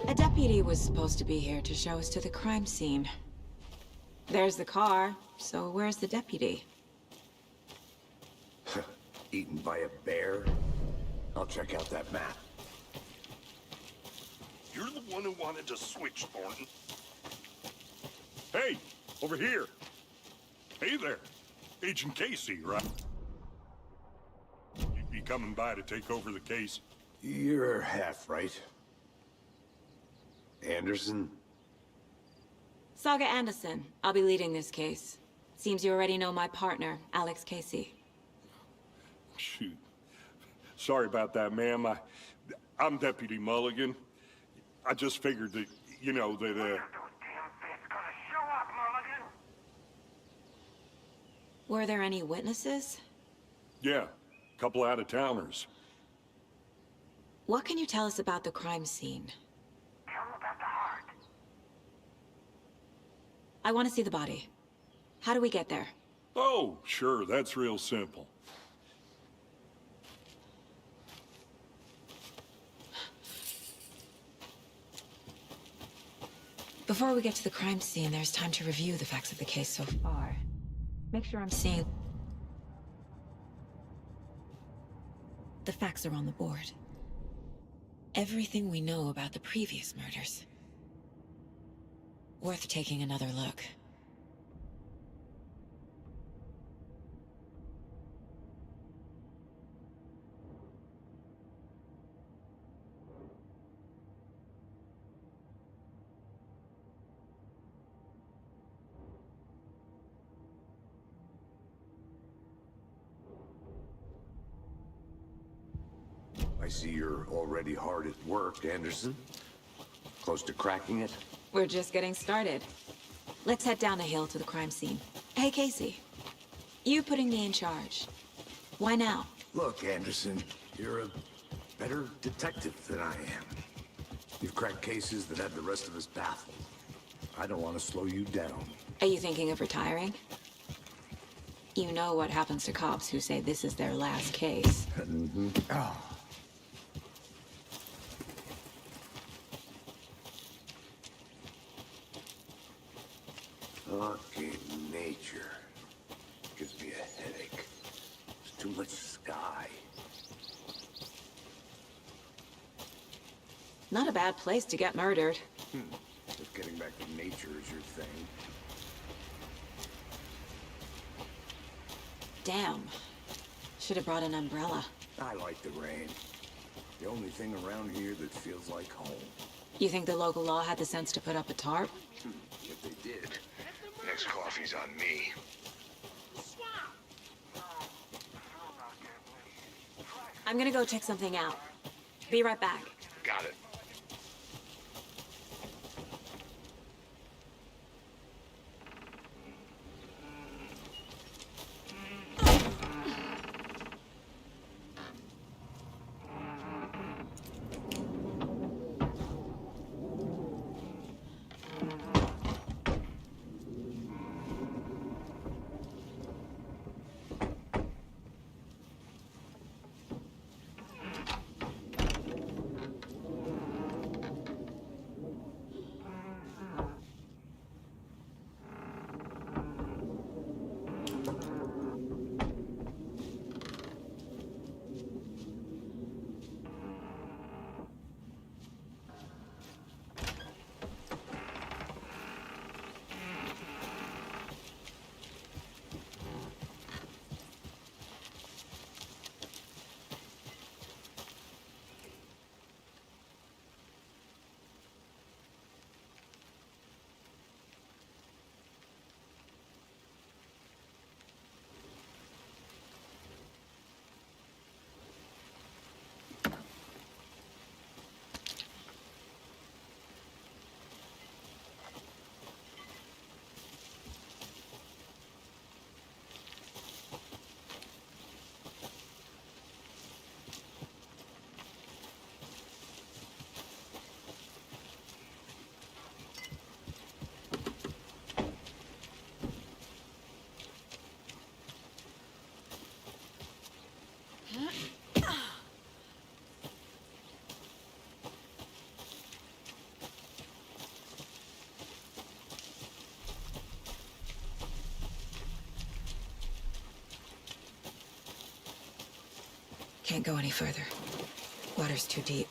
A deputy was supposed to be here to show us to the crime scene. There's the car, so where's the deputy? Eaten by a bear? I'll check out that map. You're the one who wanted to switch, Thornton. Hey, over here. Hey there. Agent Casey, right? You'd be coming by to take over the case. You're half right. Anderson? Saga Anderson. I'll be leading this case. Seems you already know my partner, Alex Casey. Shoot. Sorry about that, ma'am. I'm Deputy Mulligan. I just figured that, you know, that, Were there any witnesses? yeah, a couple out-of-towners. What can you tell us about the crime scene? Tell him about the heart. I want to see the body. How do we get there? Oh, sure, that's real simple. Before we get to the crime scene, there's time to review the facts of the case so far. Make sure I'm seeing... The facts are on the board. Everything we know about the previous murders. Worth taking another look. I see you're already hard at work, Anderson. Close to cracking it? We're just getting started. Let's head down the hill to the crime scene. Hey, Casey. You putting me in charge. Why now? Look, Anderson, you're a better detective than I am. You've cracked cases that had the rest of us baffled. I don't want to slow you down. Are you thinking of retiring? You know what happens to cops who say this is their last case. Mm-hmm. Oh. Fucking nature. Gives me a headache. There's too much sky. Not a bad place to get murdered. If getting back to nature is your thing. Damn. Should have brought an umbrella. I like the rain. The only thing around here that feels like home. You think the local law had the sense to put up a tarp? If they did, next coffee's on me. I'm gonna go check something out. Be right back. Got it. can't go any further. Water's too deep.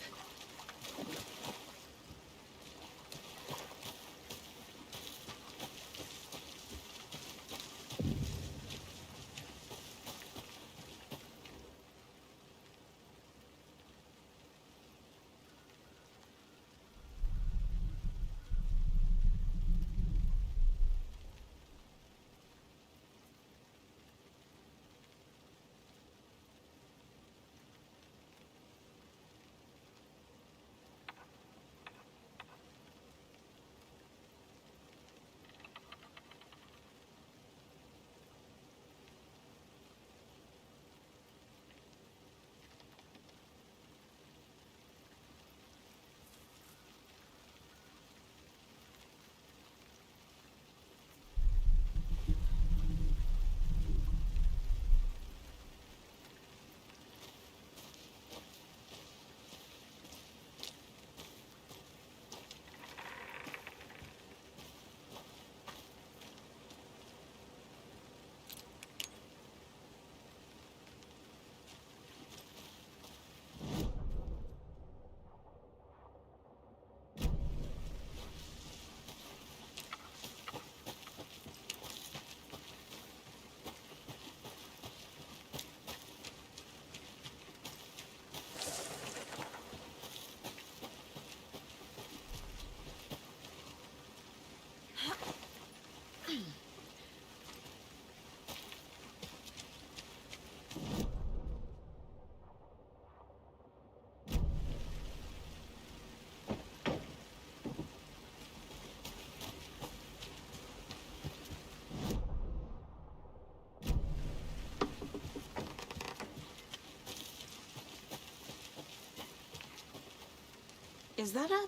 Is that a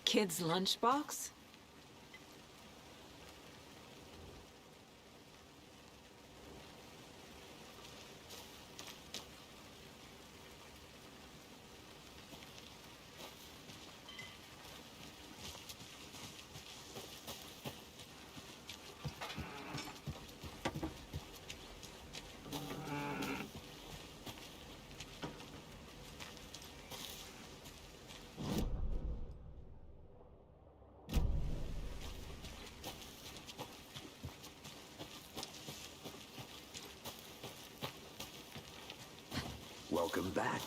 kid's lunchbox? Welcome back.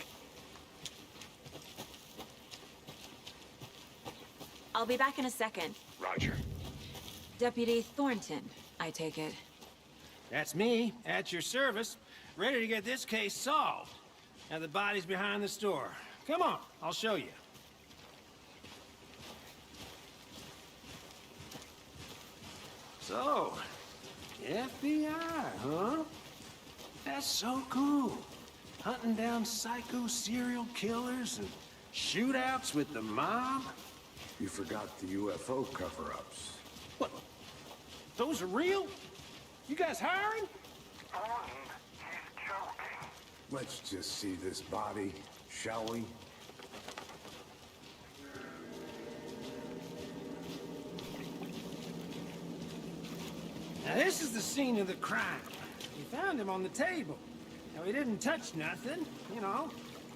I'll be back in a second. Roger. Deputy Thornton, I take it. That's me, at your service, ready to get this case solved. Now the body's behind the store. Come on, I'll show you. So, FBI, huh? That's so cool. Hunting down psycho serial killers and shootouts with the mob. You forgot the UFO cover-ups. What? Those are real? You guys hiring? Thornton, he's joking. Let's just see this body, shall we? Now this is the scene of the crime. We found him on the table. Now he didn't touch nothing, you know,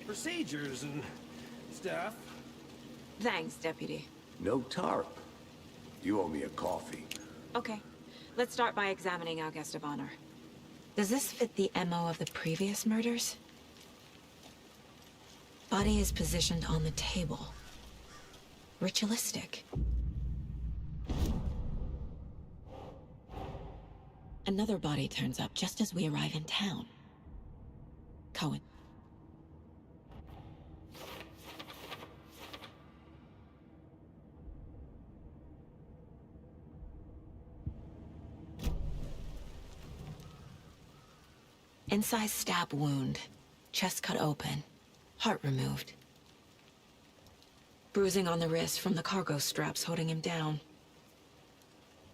procedures and stuff. Thanks, Deputy. No tarp. You owe me a coffee. Okay, let's start by examining our guest of honor. Does this fit the MO of the previous murders? Body is positioned on the table. Ritualistic. Another body turns up just as we arrive in town. Cohen. Incised stab wound. Chest cut open. Heart removed. Bruising on the wrist from the cargo straps holding him down.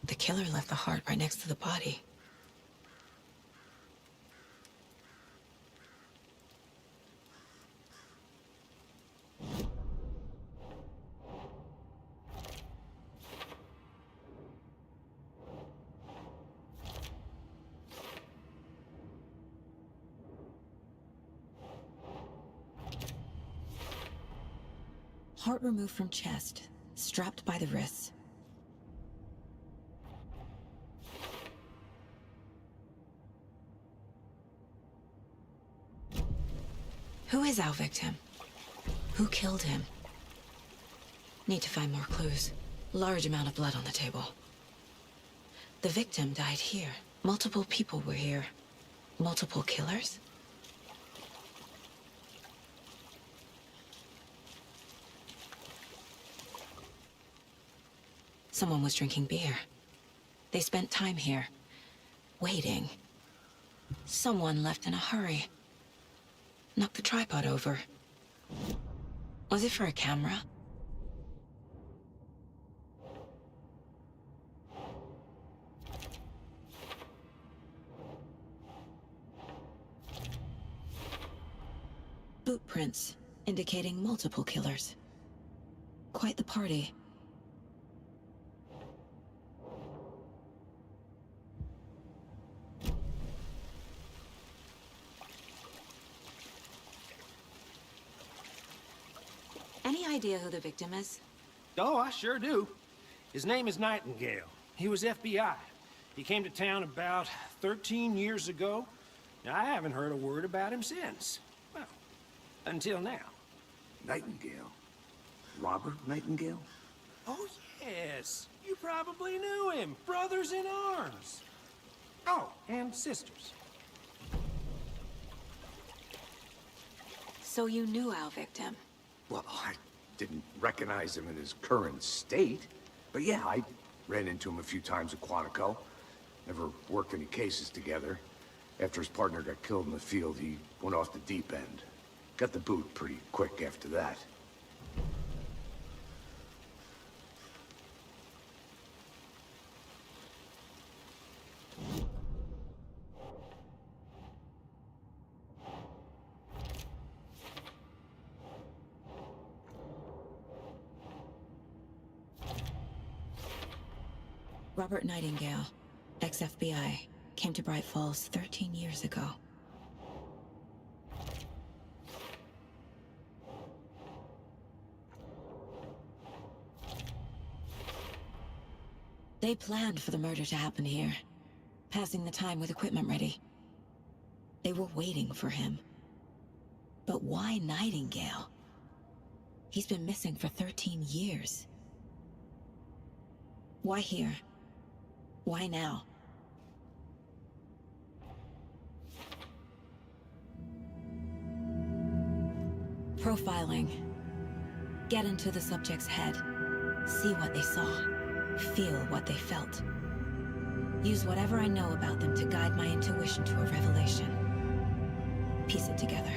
The killer left the heart right next to the body. Heart removed from chest, strapped by the wrists. Who is our victim? Who killed him? Need to find more clues. Large amount of blood on the table. The victim died here. Multiple people were here. Multiple killers? Someone was drinking beer. They spent time here, waiting. Someone left in a hurry. Knocked the tripod over. Was it for a camera? Boot prints, indicating multiple killers. Quite the party. Any idea who the victim is? Oh, I sure do. His name is Nightingale. He was FBI. He came to town about 13 years ago. Now, I haven't heard a word about him since. Well, until now. Nightingale? Robert Nightingale? Oh, yes. You probably knew him. Brothers in arms. Oh, and sisters. So you knew our victim? Well, I didn't recognize him in his current state. But yeah, I ran into him a few times at Quantico. Never worked any cases together. After his partner got killed in the field, he went off the deep end. Got the boot pretty quick after that. Robert Nightingale, ex-FBI, came to Bright Falls 13 years ago. They planned for the murder to happen here, passing the time with equipment ready. They were waiting for him. But why Nightingale? He's been missing for 13 years. Why here? Why now? Profiling. Get into the subject's head. See what they saw. Feel what they felt. Use whatever I know about them to guide my intuition to a revelation. Piece it together.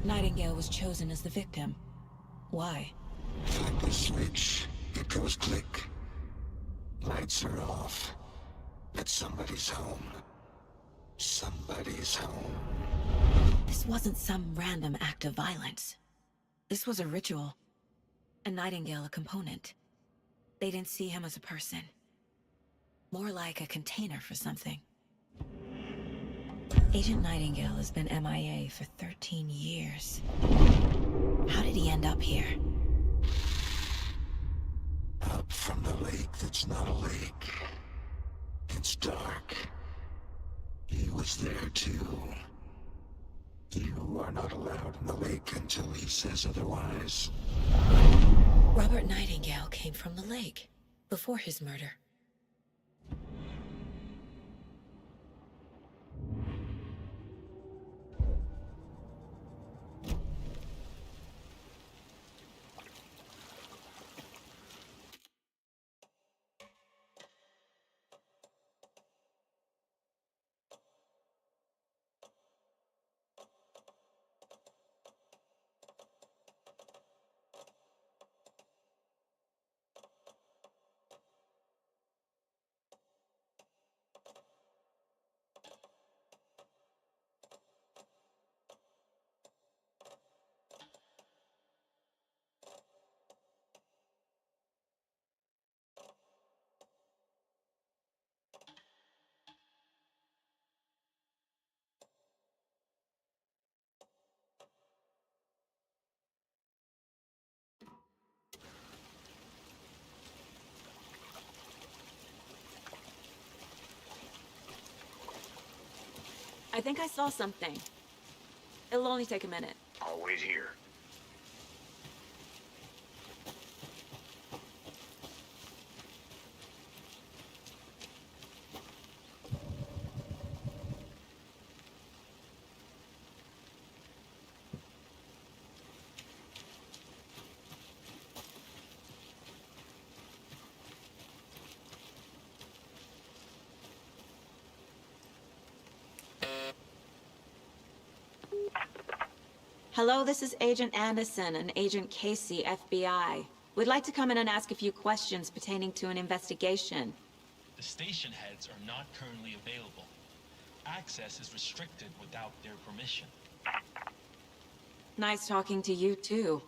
Nightingale was chosen as the victim. Why? Flip the switch, it goes click. Lights are off. But somebody's home. Somebody's home. This wasn't some random act of violence. This was a ritual. And Nightingale a component. They didn't see him as a person. More like a container for something. Agent Nightingale has been MIA for 13 years. How did he end up here? Up from the lake that's not a lake. It's dark. He was there too. You are not allowed in the lake until he says otherwise. Robert Nightingale came from the lake, before his murder. think I saw something. It'll only take a minute. I'll wait here. Hello, this is Agent Anderson and Agent Casey, FBI. We'd like to come in and ask a few questions pertaining to an investigation. The station heads are not currently available. Access is restricted without their permission. Nice talking to you, too.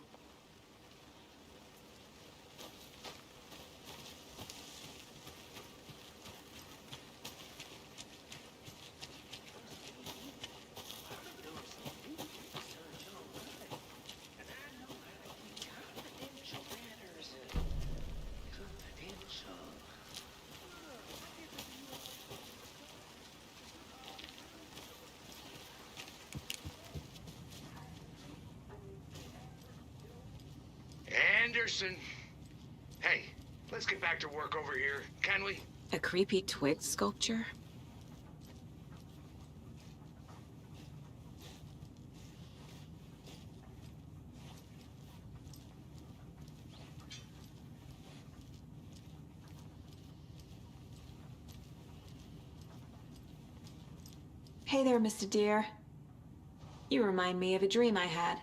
Anderson. Hey, let's get back to work over here, can we? A creepy twig sculpture? Hey there, Mr. Deer. You remind me of a dream I had.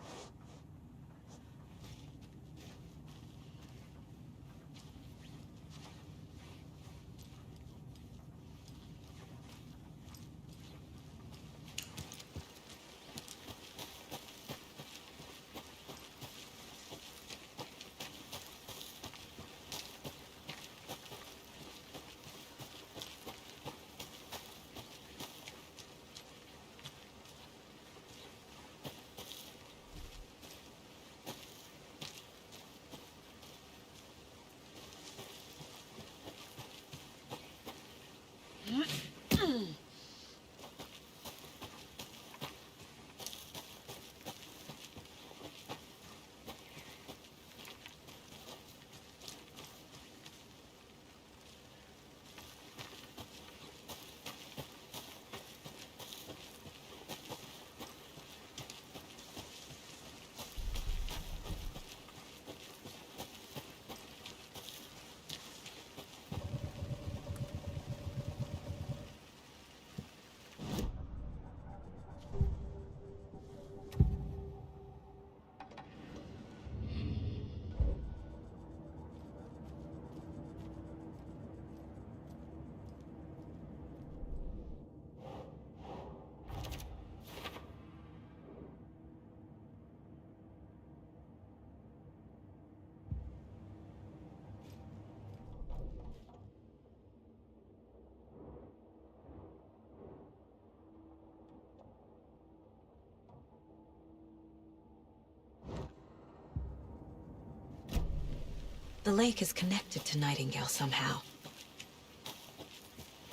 The lake is connected to Nightingale somehow.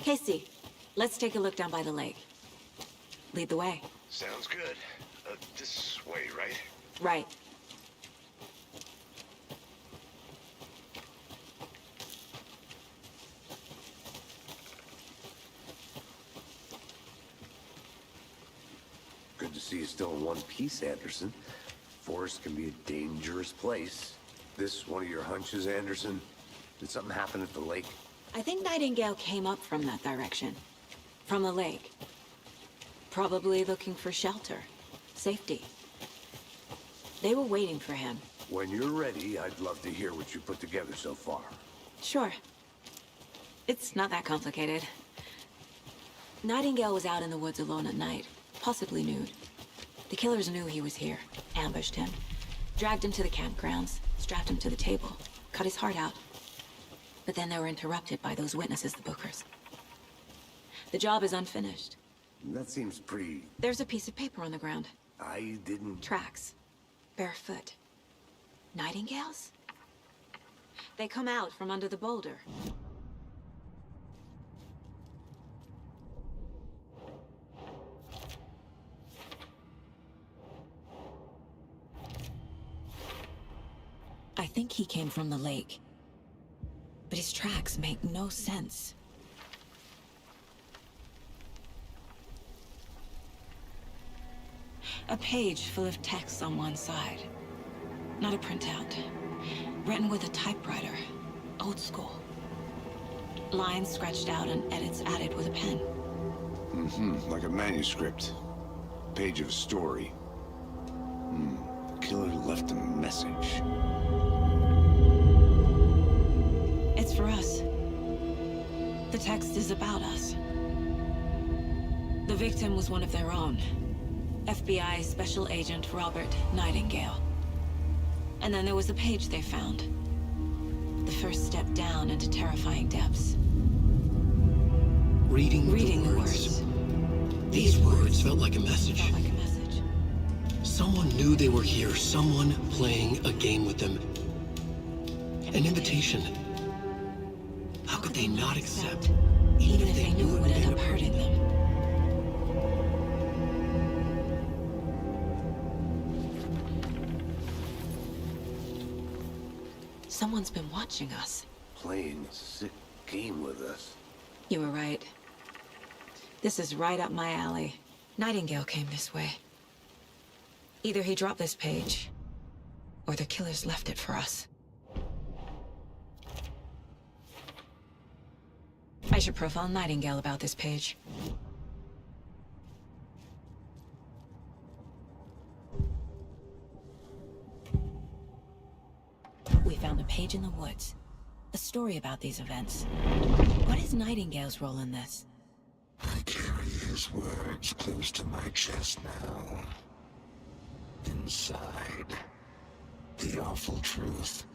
Casey, let's take a look down by the lake. Lead the way. Sounds good. This way, right? Right. Good to see you still in one piece, Anderson. Forest can be a dangerous place. This one of your hunches, Anderson? Did something happen at the lake? I think Nightingale came up from that direction. From the lake. Probably looking for shelter. Safety. They were waiting for him. When you're ready, I'd love to hear what you put together so far. Sure. It's not that complicated. Nightingale was out in the woods alone at night, possibly nude. The killers knew he was here, ambushed him, dragged him to the campgrounds, strapped him to the table, cut his heart out. But then they were interrupted by those witnesses, the Bookers. The job is unfinished. That seems pretty... There's a piece of paper on the ground. I didn't... Tracks. Barefoot. Nightingales? They come out from under the boulder. I think he came from the lake. But his tracks make no sense. A page full of text on one side. Not a printout. Written with a typewriter. Old school. Lines scratched out and edits added with a pen. Like a manuscript. Page of a story. The killer left a message. It's for us. The text is about us. The victim was one of their own. FBI Special Agent Robert Nightingale. And then there was a page they found. The first step down into terrifying depths. Reading the words. These words felt like a message. Felt like a message. Someone knew they were here, someone playing a game with them. An invitation. How could they not accept, even if they knew it would end up hurting them? Someone's been watching us. Playing a sick game with us. You were right. This is right up my alley. Nightingale came this way. Either he dropped this page, or the killers left it for us. I should profile Nightingale about this page. We found a page in the woods. A story about these events. What is Nightingale's role in this? I carry his words close to my chest now. Inside, the awful truth.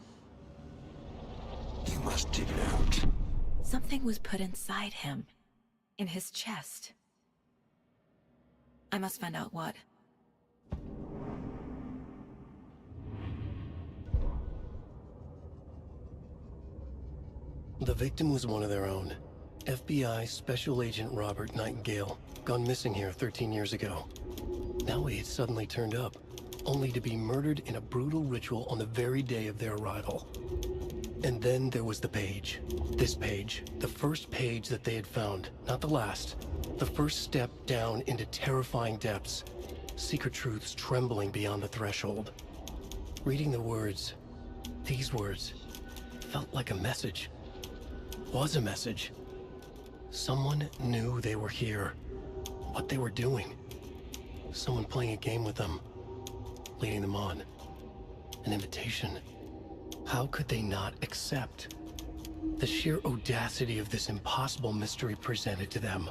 You must dig it out. Something was put inside him. In his chest. I must find out what. The victim was one of their own. FBI Special Agent Robert Nightingale, gone missing here 13 years ago. Now he had suddenly turned up, only to be murdered in a brutal ritual on the very day of their arrival. And then there was the page. This page, the first page that they had found, not the last. The first step down into terrifying depths. Secret truths trembling beyond the threshold. Reading the words, these words, felt like a message. Was a message. Someone knew they were here. What they were doing. Someone playing a game with them. Leading them on. An invitation. How could they not accept? The sheer audacity of this impossible mystery presented to them.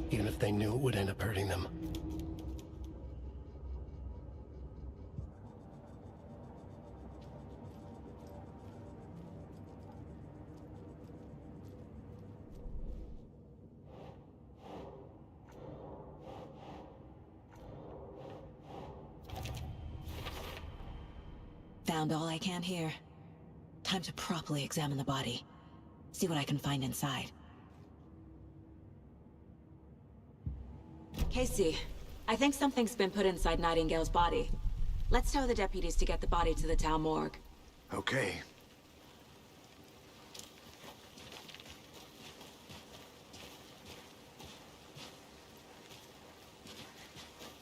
Even if they knew it would end up hurting them. Found all I can here. Time to properly examine the body. See what I can find inside. Casey, I think something's been put inside Nightingale's body. Let's tell the deputies to get the body to the town morgue. Okay.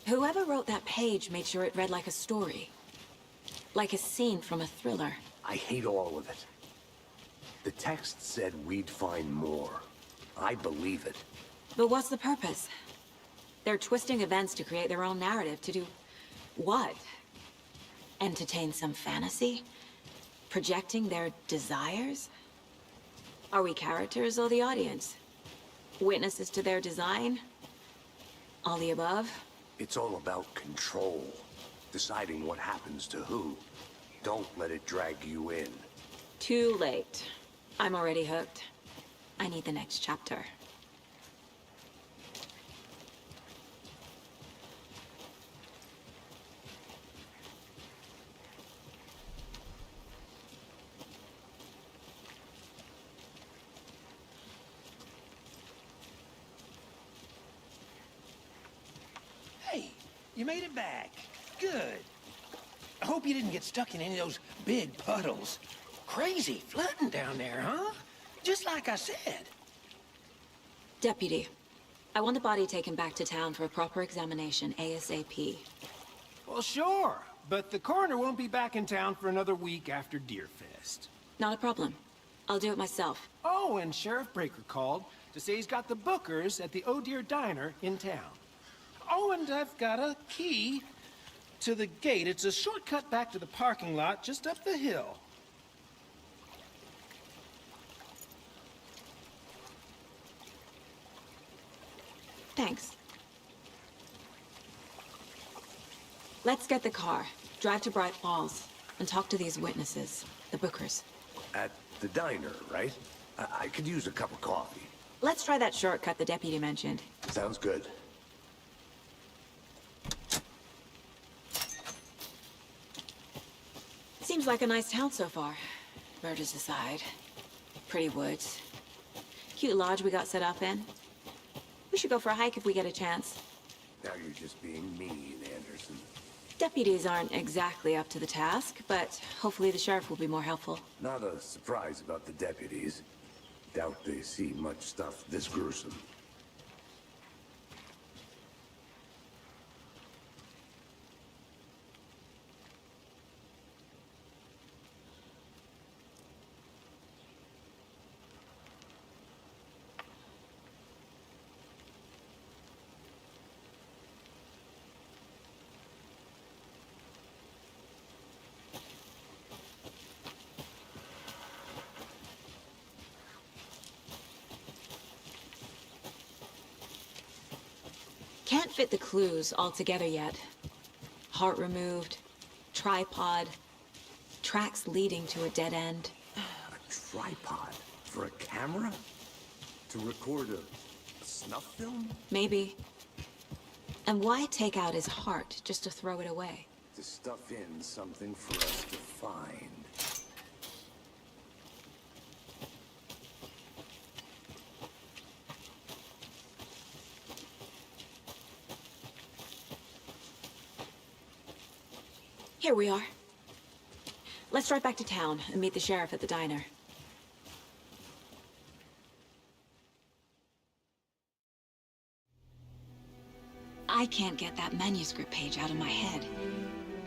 Whoever wrote that page made sure it read like a story. Like a scene from a thriller. I hate all of it. The text said we'd find more. I believe it. But what's the purpose? They're twisting events to create their own narrative. To do what? Entertain some fantasy? Projecting their desires? Are we characters or the audience? Witnesses to their design? All the above? It's all about control. Deciding what happens to who. Don't let it drag you in. Too late. I'm already hooked. I need the next chapter. Hey, you made it back. Good. hope you didn't get stuck in any of those big puddles. Crazy flooding down there, huh? Just like I said. Deputy, I want the body taken back to town for a proper examination ASAP. Well, sure. But the coroner won't be back in town for another week after Deerfest. Not a problem. I'll do it myself. Oh, and Sheriff Breaker called to say he's got the Bookers at the Oh Dear Diner in town. Oh, and I've got a key to the gate. It's a shortcut back to the parking lot just up the hill. Thanks. Let's get the car, drive to Bright Falls, and talk to these witnesses, the Bookers. At the diner, right? I could use a cup of coffee. Let's try that shortcut the deputy mentioned. Sounds good. Seems like a nice town so far. Murders aside. Pretty woods. Cute lodge we got set up in. We should go for a hike if we get a chance. Now you're just being mean, Anderson. Deputies aren't exactly up to the task, but hopefully the sheriff will be more helpful. Not a surprise about the deputies. Doubt they see much stuff this gruesome. Can't fit the clues all together yet. Heart removed, tripod, tracks leading to a dead end. A tripod? For a camera? To record a snuff film? Maybe. And why take out his heart just to throw it away? To stuff in something for us to find. Here we are. Let's drive back to town and meet the sheriff at the diner. I can't get that manuscript page out of my head.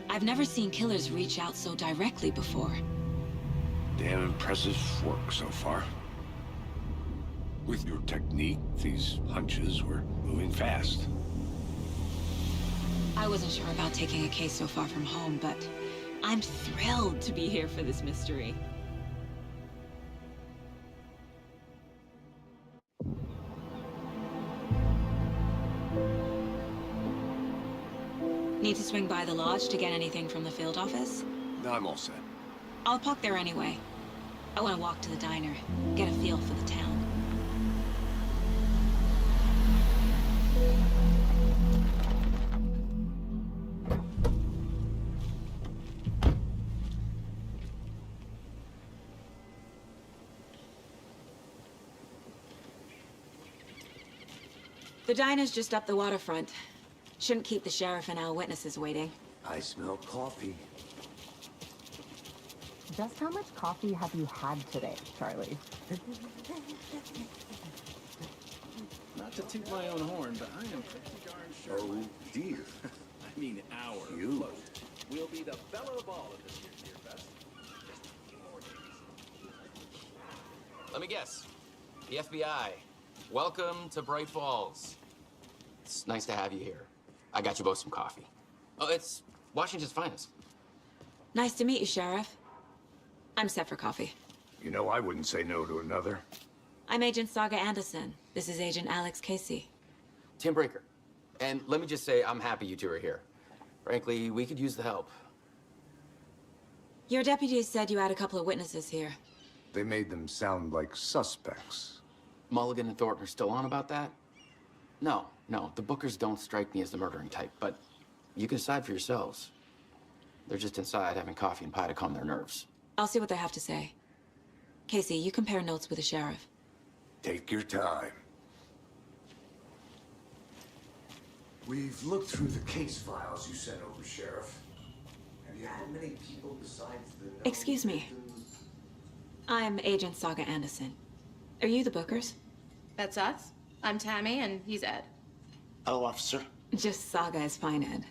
I've never seen killers reach out so directly before. Damn impressive work so far. With your technique, these hunches were moving fast. I wasn't sure about taking a case so far from home, but I'm thrilled to be here for this mystery. Need to swing by the lodge to get anything from the field office? No, I'm all set. I'll park there anyway. I want to walk to the diner, get a feel for the town. The diner's just up the waterfront. Shouldn't keep the sheriff and our witnesses waiting. I smell coffee. Just how much coffee have you had today, Charlie? Not to toot my own horn, but I am pretty darn sure. Oh, dear. I mean, our You. float will be the belle of the ball at this year's Deerfest. Just a few more days. Let me guess. The FBI. Welcome to Bright Falls. It's nice to have you here. I got you both some coffee. Oh, it's Washington's finest. Nice to meet you, Sheriff. I'm set for coffee. You know, I wouldn't say no to another. I'm Agent Saga Anderson. This is Agent Alex Casey. Tim Breaker. And let me just say, I'm happy you two are here. Frankly, we could use the help. Your deputies said you had a couple of witnesses here. They made them sound like suspects. Mulligan and Thornton are still on about that? No, the Bookers don't strike me as the murdering type, but you can decide for yourselves. They're just inside having coffee and pie to calm their nerves. I'll see what they have to say. Casey, you compare notes with the sheriff. Take your time. We've looked through the case files you sent over, Sheriff. Have you had many people besides the... Excuse me. I'm Agent Saga Anderson. Are you the Bookers? That's us. I'm Tammy, and he's Ed. Hello, officer. Just Saga is fine, Ed.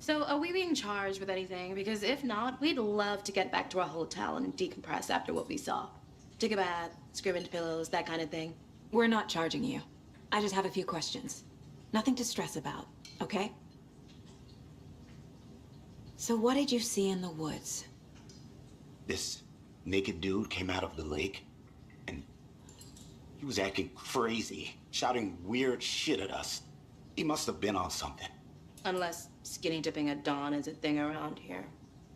So, are we being charged with anything? Because if not, we'd love to get back to our hotel and decompress after what we saw. Take a bath, scream into pillows, that kind of thing. We're not charging you. I just have a few questions. Nothing to stress about, okay? So what did you see in the woods? This naked dude came out of the lake, and he was acting crazy, shouting weird shit at us. He must have been on something. Unless skinny dipping at dawn is a thing around here.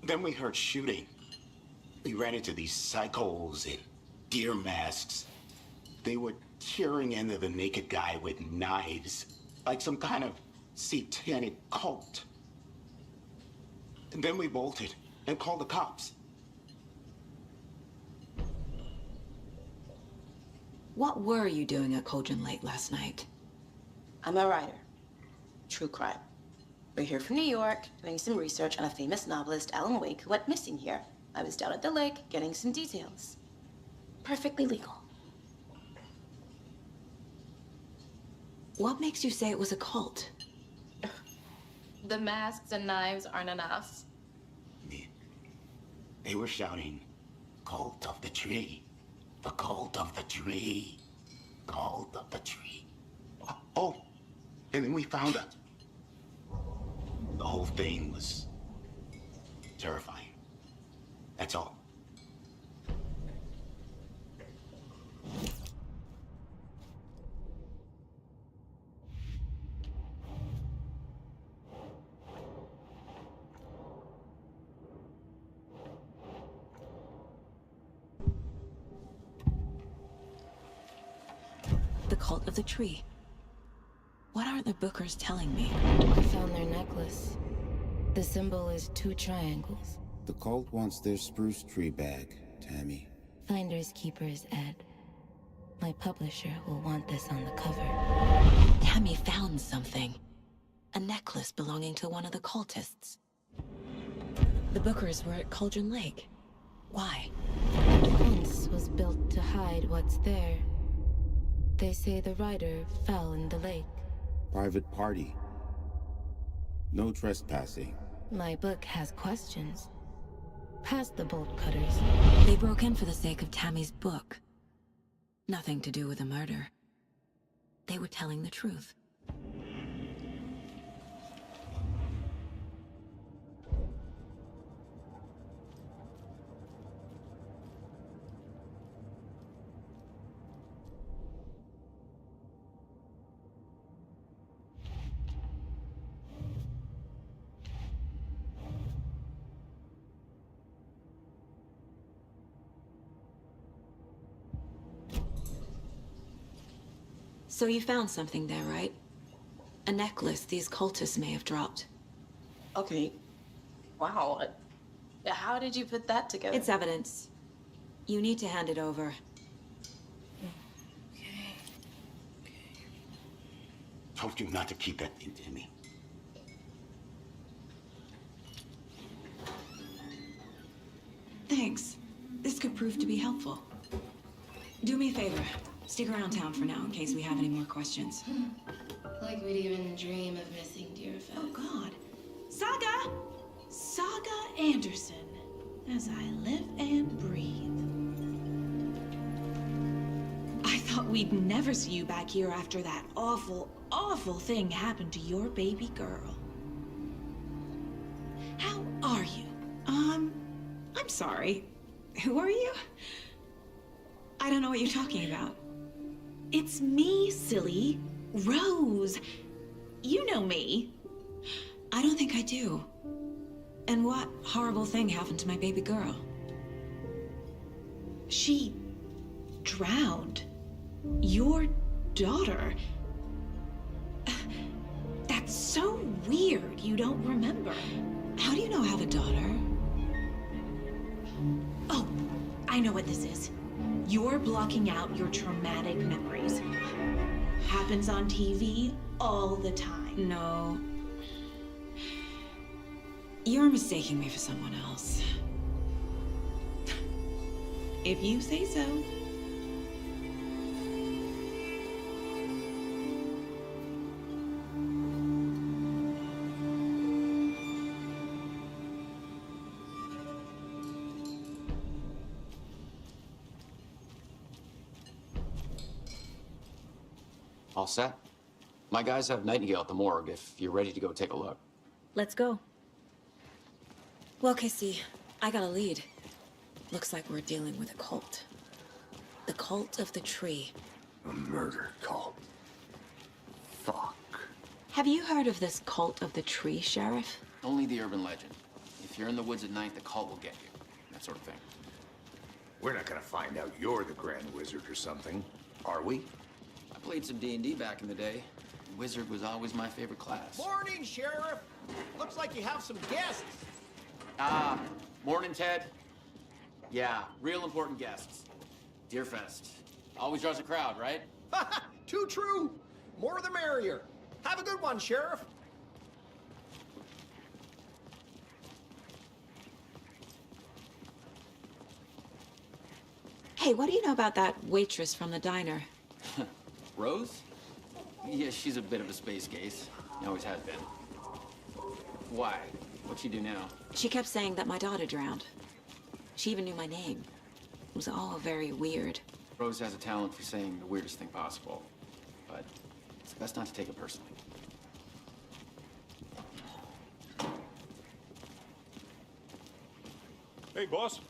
Then we heard shooting. We ran into these psychos in deer masks. They were tearing into the naked guy with knives, like some kind of satanic cult. And then we bolted and called the cops. What were you doing at Cauldron Lake last night? I'm a writer. True crime. We're here from New York, doing some research on a famous novelist, Alan Wake, who went missing here. I was down at the lake, getting some details. Perfectly legal. What makes you say it was a cult? The masks and knives aren't enough. They were shouting, "Cult of the tree, the cult of the tree, cult of the tree." Oh, and then we found out. The whole thing was terrifying. That's all. The cult of the tree. What are the Bookers telling me? I found their necklace. The symbol is 2 triangles. The cult wants their spruce tree back, Tammy. Finders keepers, Ed. My publisher will want this on the cover. Tammy found something. A necklace belonging to one of the cultists. The Bookers were at Cauldron Lake. Why? The fence was built to hide what's there. They say the writer fell in the lake. Private party. No trespassing. My book has questions. Past the bolt cutters. They broke in for the sake of Tammy's book. Nothing to do with the murder. They were telling the truth. So you found something there, right? A necklace these cultists may have dropped. Okay. Wow. How did you put that together? It's evidence. You need to hand it over. Told you not to keep that thing to me. Thanks. This could prove to be helpful. Do me a favor. Stick around town for now in case we have any more questions. Like we'd even dream of missing dear effects. Oh, God. Saga! Saga Anderson. As I live and breathe. I thought we'd never see you back here after that awful, awful thing happened to your baby girl. How are you? I'm sorry. Who are you? I don't know what you're talking about. It's me, silly. Rose. You know me. I don't think I do. And what horrible thing happened to my baby girl? She drowned. Your daughter. That's so weird you don't remember. How do you know I have a daughter? Oh, I know what this is. You're blocking out your traumatic memories. Happens on TV all the time. No. You're mistaking me for someone else. If you say so. All set? My guys have Nightingale at the morgue if you're ready to go take a look. Let's go. Well, Casey, I got a lead. Looks like we're dealing with a cult. The cult of the tree. A murder cult. Fuck. Have you heard of this cult of the tree, Sheriff? Only the urban legend. If you're in the woods at night, the cult will get you. That sort of thing. We're not gonna find out you're the Grand Wizard or something, are we? I played some D&D back in the day. Wizard was always my favorite class. Morning, Sheriff. Looks like you have some guests. Morning, Ted. Yeah, real important guests. Deerfest. Always draws a crowd, right? Too true. More the merrier. Have a good one, Sheriff. Hey, what do you know about that waitress from the diner? Rose? Yeah, she's a bit of a space case. Always has been. Why? What'd she do now? She kept saying that my daughter drowned. She even knew my name. It was all very weird. Rose has a talent for saying the weirdest thing possible. But it's best not to take it personally. Hey, boss.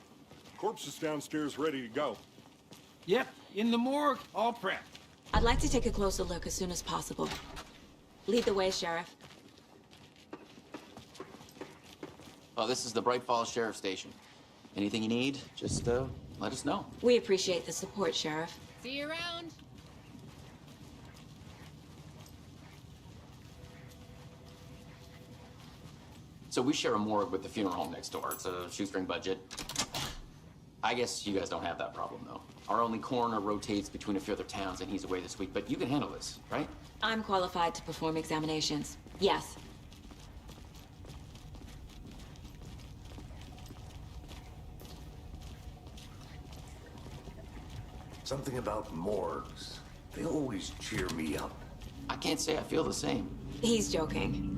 Corpse is downstairs ready to go. Yep, in the morgue, all prepped. I'd like to take a closer look as soon as possible. Lead the way, Sheriff. Oh, this is the Bright Falls Sheriff Station. Anything you need, just let us know. We appreciate the support, Sheriff. See you around. So we share a morgue with the funeral home next door. It's a shoestring budget. I guess you guys don't have that problem, though. Our only coroner rotates between a few other towns, and he's away this week, but you can handle this, right? I'm qualified to perform examinations. Yes. Something about morgues. They always cheer me up. I can't say I feel the same. He's joking.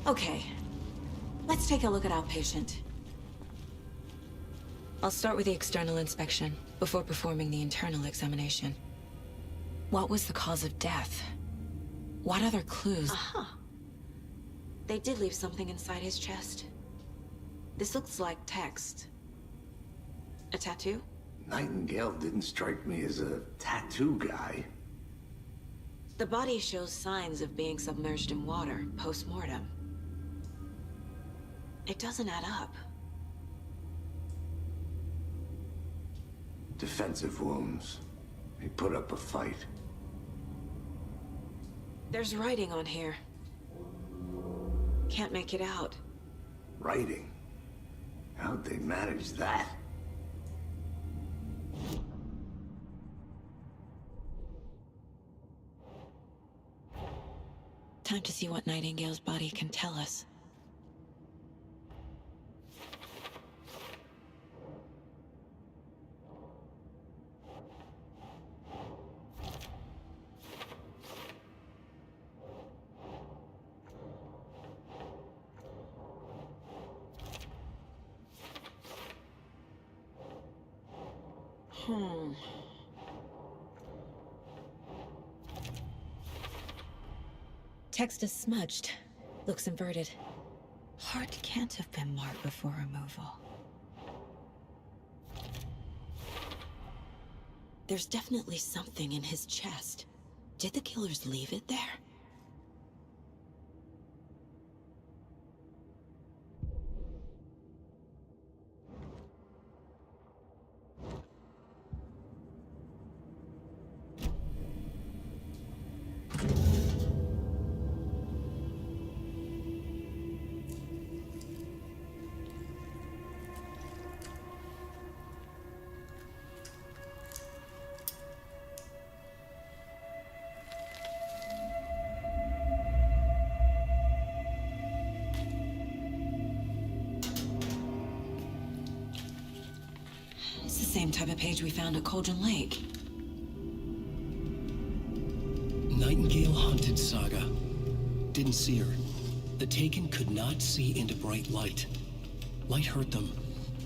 Okay, let's take a look at our patient. I'll start with the external inspection before performing the internal examination. What was the cause of death? What other clues? Aha! They did leave something inside his chest. This looks like text. A tattoo? Nightingale didn't strike me as a tattoo guy. The body shows signs of being submerged in water post-mortem. It doesn't add up. Defensive wounds. He put up a fight. There's writing on here. Can't make it out. Writing? How'd they manage that? Time to see what Nightingale's body can tell us. Text is smudged. Looks inverted. Heart can't have been marked before removal. There's definitely something in his chest. Did the killers leave it there? same type of page we found at Cauldron Lake. Nightingale hunted Saga. Didn't see her. The Taken could not see into bright light. Light hurt them,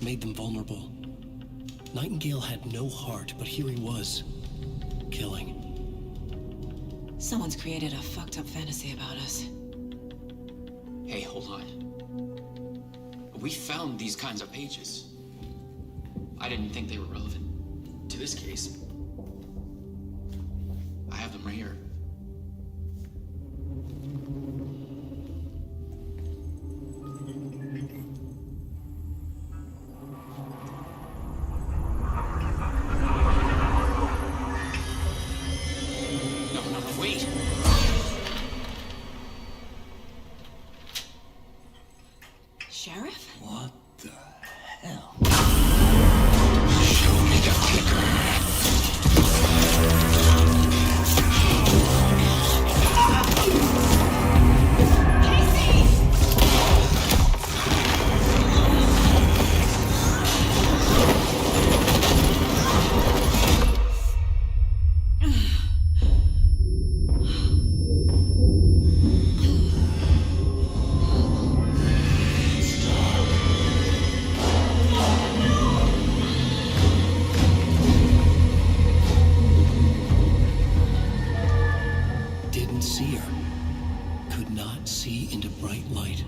made them vulnerable. Nightingale had no heart, but here he was, killing. Someone's created a fucked up fantasy about us. Hey, hold on. We found these kinds of pages. I didn't think they were relevant to this case. I have them right here. Wait. Sheriff? What the hell? Show me the kicker. Didn't see her. Could not see into bright light.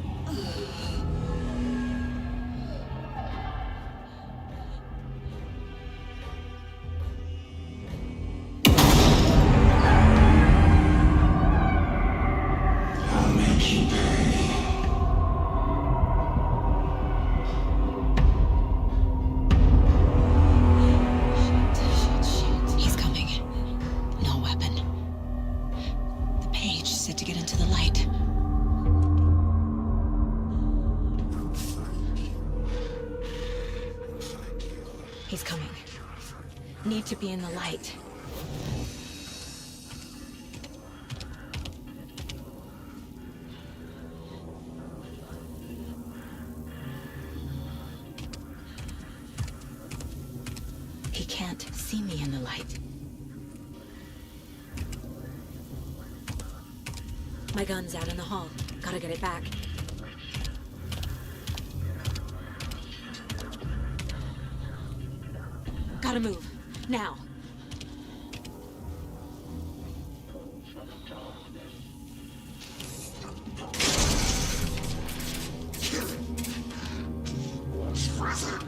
I'll make you pay. Shit. He's coming. No weapon. The page said to get into the light. He's coming. Need to be in the light. He can't see me in the light. My gun's out in the hall. Gotta get it back. Gotta move. Now. RAZER.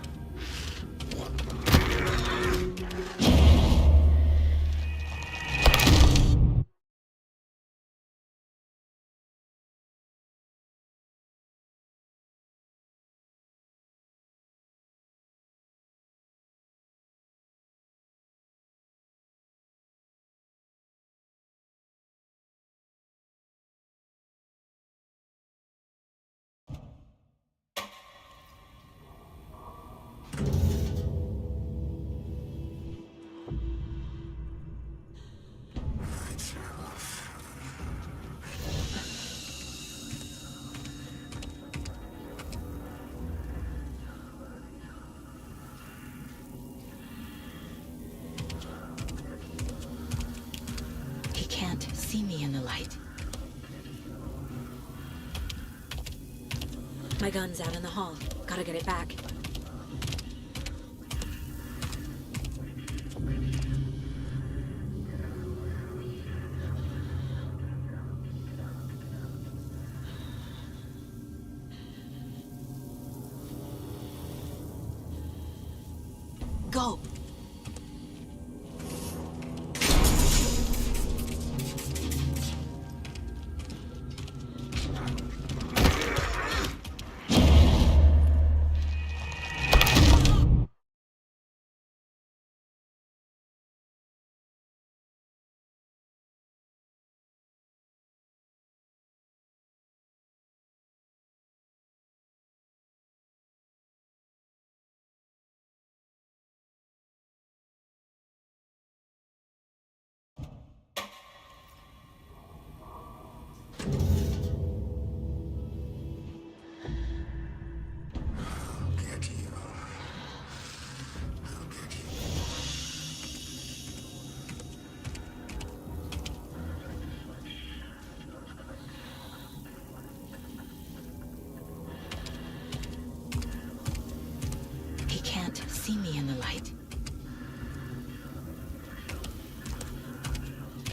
He can't see me in the light. My gun's out in the hall. Gotta get it back. Go!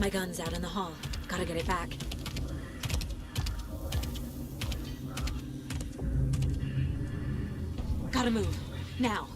My gun's out in the hall. Gotta get it back. Gotta move. Now.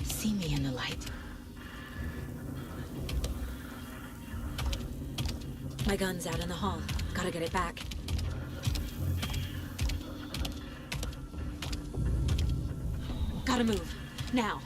See me in the light. My gun's out in the hall. Gotta get it back. Gotta move. Now.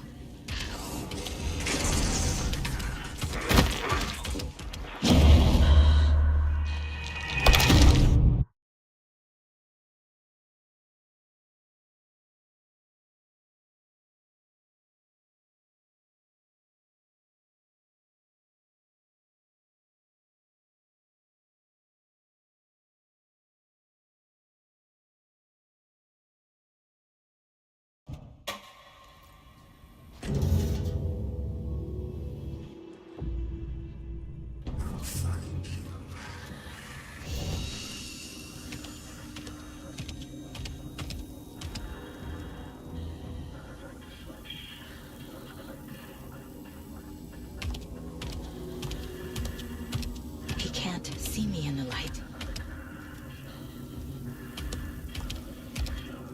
See me in the light.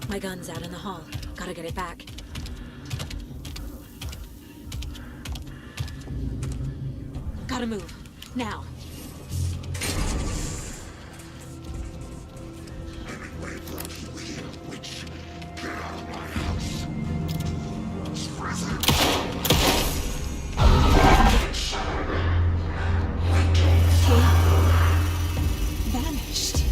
My gun's out in the hall. Gotta get it back. Gotta move. Now. Anyway, those you here, witch, get out of my house. RAZER. Vanished.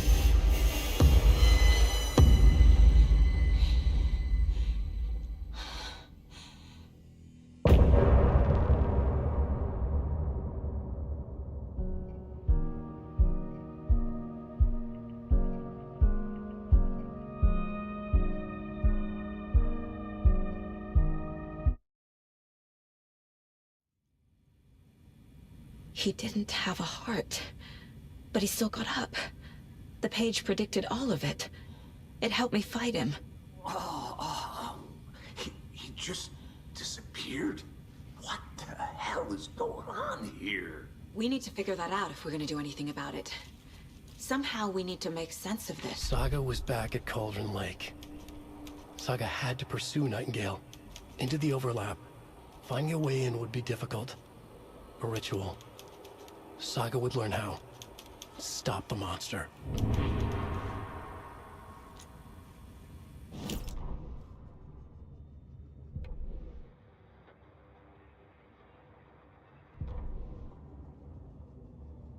He didn't have a heart, but he still got up. The page predicted all of it. It helped me fight him. He just disappeared? What the hell is going on here? We need to figure that out if we're gonna do anything about it. Somehow we need to make sense of this. Saga was back at Cauldron Lake. Saga had to pursue Nightingale into the overlap. Finding a way in would be difficult. A ritual. Saga would learn how. Stop the monster.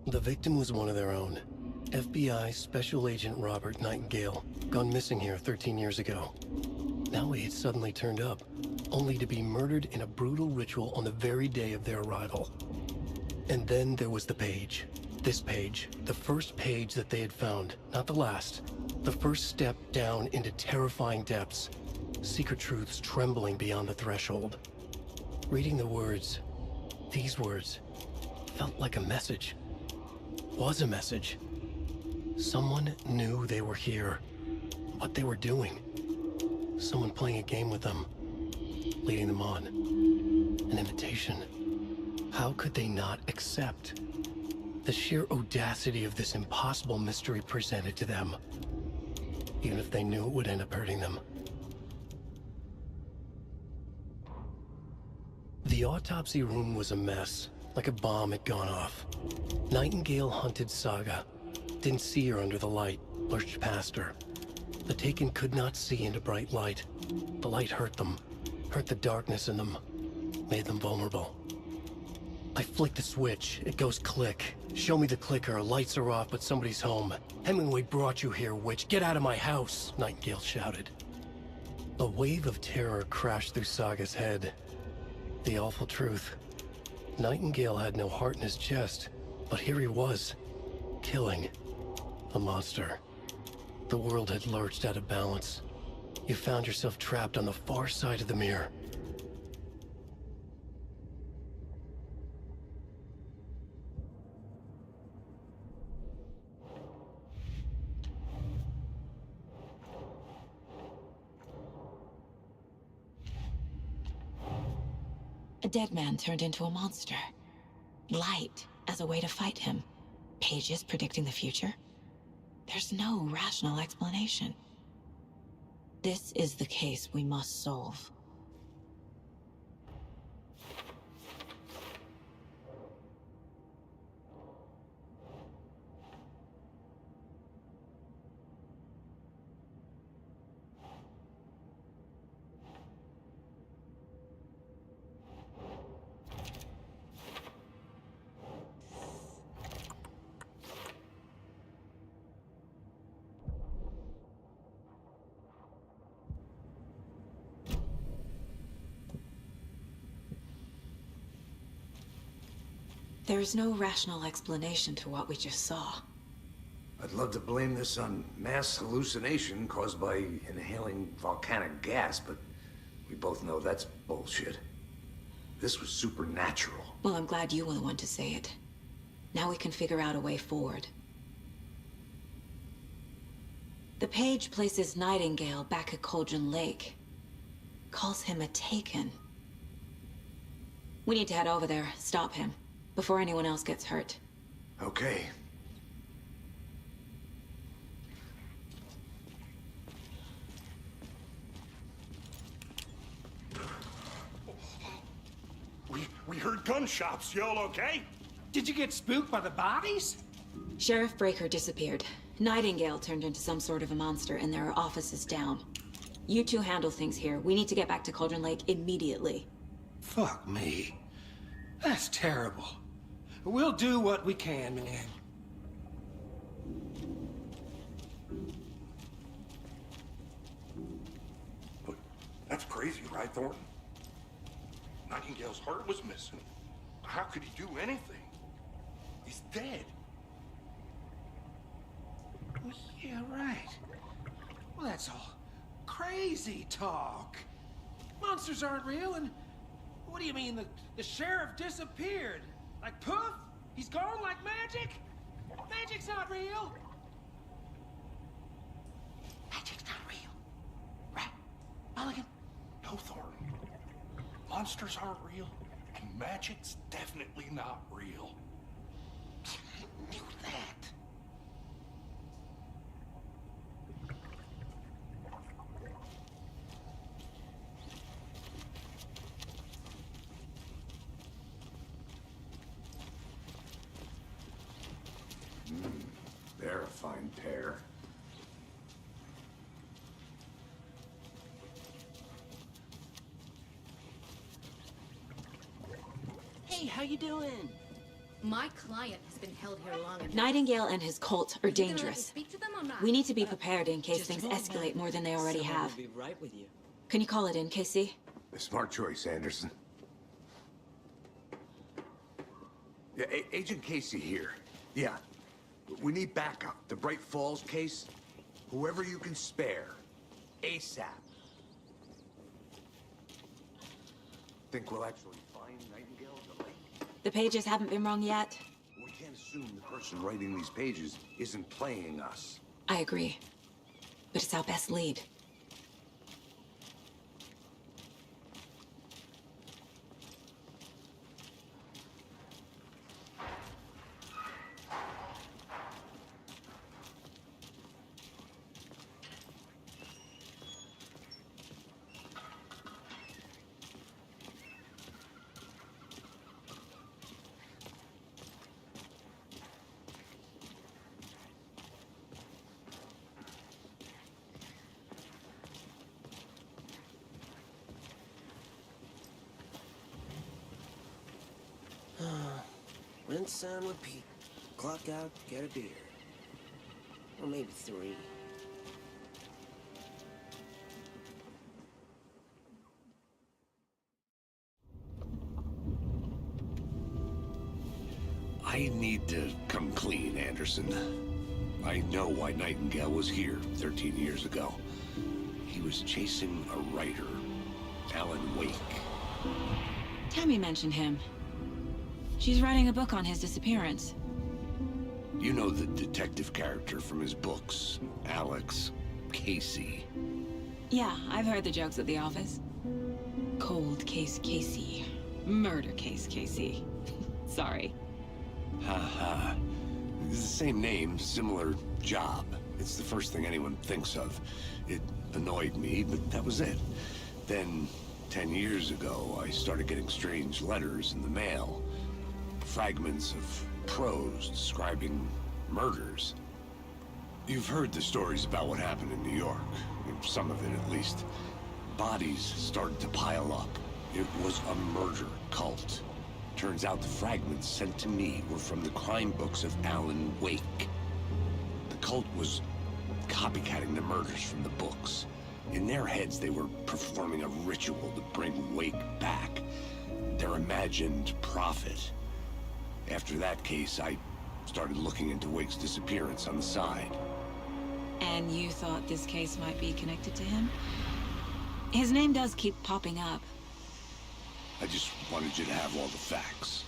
The victim was one of their own. FBI Special Agent Robert Nightingale, gone missing here 13 years ago. Now he had suddenly turned up, only to be murdered in a brutal ritual on the very day of their arrival. And then there was the page. This page, the first page that they had found, not the last. The first step down into terrifying depths. Secret truths trembling beyond the threshold. Reading the words, these words, felt like a message. Was a message. Someone knew they were here. What they were doing. Someone playing a game with them, leading them on. An invitation. How could they not accept? The sheer audacity of this impossible mystery presented to them, even if they knew it would end up hurting them. The autopsy room was a mess, like a bomb had gone off. Nightingale hunted Saga, didn't see her under the light, lurched past her. The Taken could not see into bright light. The light hurt them, hurt the darkness in them, made them vulnerable. I flick the switch, it goes click. Show me the clicker, lights are off, but somebody's home. Hemingway brought you here, witch. Get out of my house, Nightingale shouted. A wave of terror crashed through Saga's head. The awful truth. Nightingale had no heart in his chest, but here he was, killing a monster. The world had lurched out of balance. You found yourself trapped on the far side of the mirror. A dead man turned into a monster. Light as a way to fight him. Pages predicting the future. There's no rational explanation. This is the case we must solve. There is no rational explanation to what we just saw. I'd love to blame this on mass hallucination caused by inhaling volcanic gas, but we both know that's bullshit. This was supernatural. Well, I'm glad you were the one to say it. Now we can figure out a way forward. The page places Nightingale back at Cauldron Lake. Calls him a Taken. We need to head over there, stop him, before anyone else gets hurt. Okay. We heard gunshots. Y'all okay? Did you get spooked by the bodies? Sheriff Breaker disappeared. Nightingale turned into some sort of a monster, and there are offices down. You two handle things here. We need to get back to Cauldron Lake immediately. Fuck me. That's terrible. We'll do what we can, man. But that's crazy, right, Thornton? Nightingale's heart was missing. How could he do anything? He's dead. Well, yeah, right. Well, that's all crazy talk. Monsters aren't real, and what do you mean the sheriff disappeared? Like poof? He's gone like magic? Magic's not real. Magic's not real. Right, Mulligan? No, Thornton. Monsters aren't real, and magic's definitely not real. I knew that. They're a fine pair. Hey, how you doing? My client has been held here long enough. Nightingale and his cult are You gonna let me dangerous. speak to them or not? We need to be prepared in case Just things a moment. escalate more than they already Someone have. will be right with you. Can you call it in, KC? A smart choice, Anderson. Yeah, Agent Casey here. Yeah. We need backup. The Bright Falls case. Whoever you can spare. ASAP. Think we'll actually find Nightingale at the lake? The pages haven't been wrong yet. We can't assume the person writing these pages isn't playing us. I agree. But it's our best lead. rinse and repeat. Clock out, get a beer. Or maybe 3. I need to come clean, Anderson. I know why Nightingale was here 13 years ago. He was chasing a writer, Alan Wake. Tammy mentioned him. She's writing a book on his disappearance. You know the detective character from his books, Alex Casey. Yeah, I've heard the jokes at the office. Cold case Casey. Murder case Casey. Sorry. Haha. It's the same name, similar job. It's the first thing anyone thinks of. It annoyed me, but that was it. Then, 10 years ago, I started getting strange letters in the mail. Fragments of prose describing murders. You've heard the stories about what happened in New York. Some of it, at least. Bodies started to pile up. It was a murder cult. Turns out the fragments sent to me were from the crime books of Alan Wake. The cult was copycatting the murders from the books. In their heads, they were performing a ritual to bring Wake back. Their imagined prophet. After that case, I started looking into Wake's disappearance on the side. And you thought this case might be connected to him? His name does keep popping up. I just wanted you to have all the facts.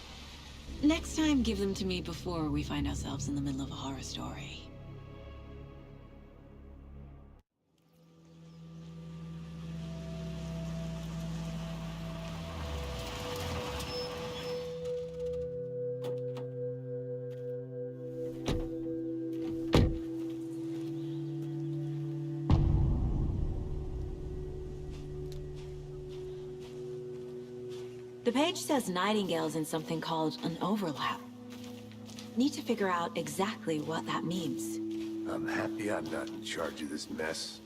Next time, give them to me before we find ourselves in the middle of a horror story. The page says Nightingale's in something called an overlap. Need to figure out exactly what that means. I'm happy I'm not in charge of this mess.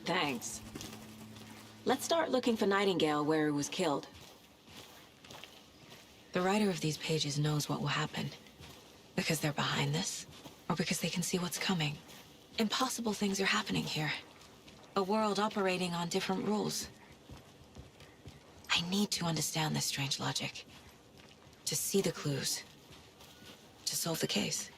Thanks. Let's start looking for Nightingale where he was killed. The writer of these pages knows what will happen. Because they're behind this, or because they can see what's coming. Impossible things are happening here. A world operating on different rules. I need to understand this strange logic. To see the clues. To solve the case.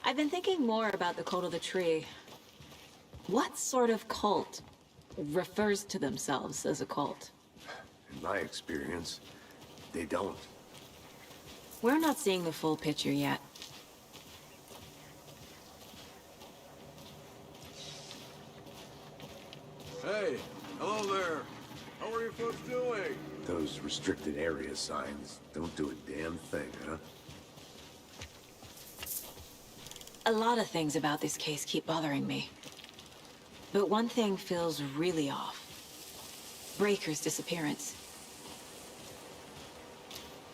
I've been thinking more about the cult of the tree. What sort of cult refers to themselves as a cult? In my experience, they don't. We're not seeing the full picture yet. Hey, hello there. How are you folks doing? Those restricted area signs don't do a damn thing, huh? A lot of things about this case keep bothering me. But one thing feels really off. Breaker's disappearance.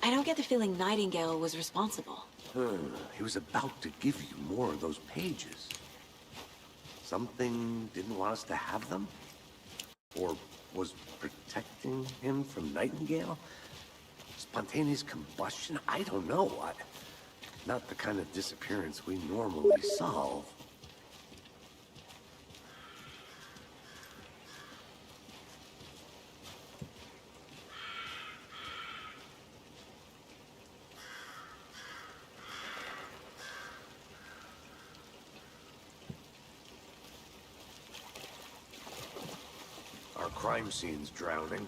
I don't get the feeling Nightingale was responsible. He was about to give you more of those pages. Something didn't want us to have them? Or was protecting him from Nightingale? Spontaneous combustion? I don't know. Not the kind of disappearance we normally solve. Our crime scene's drowning.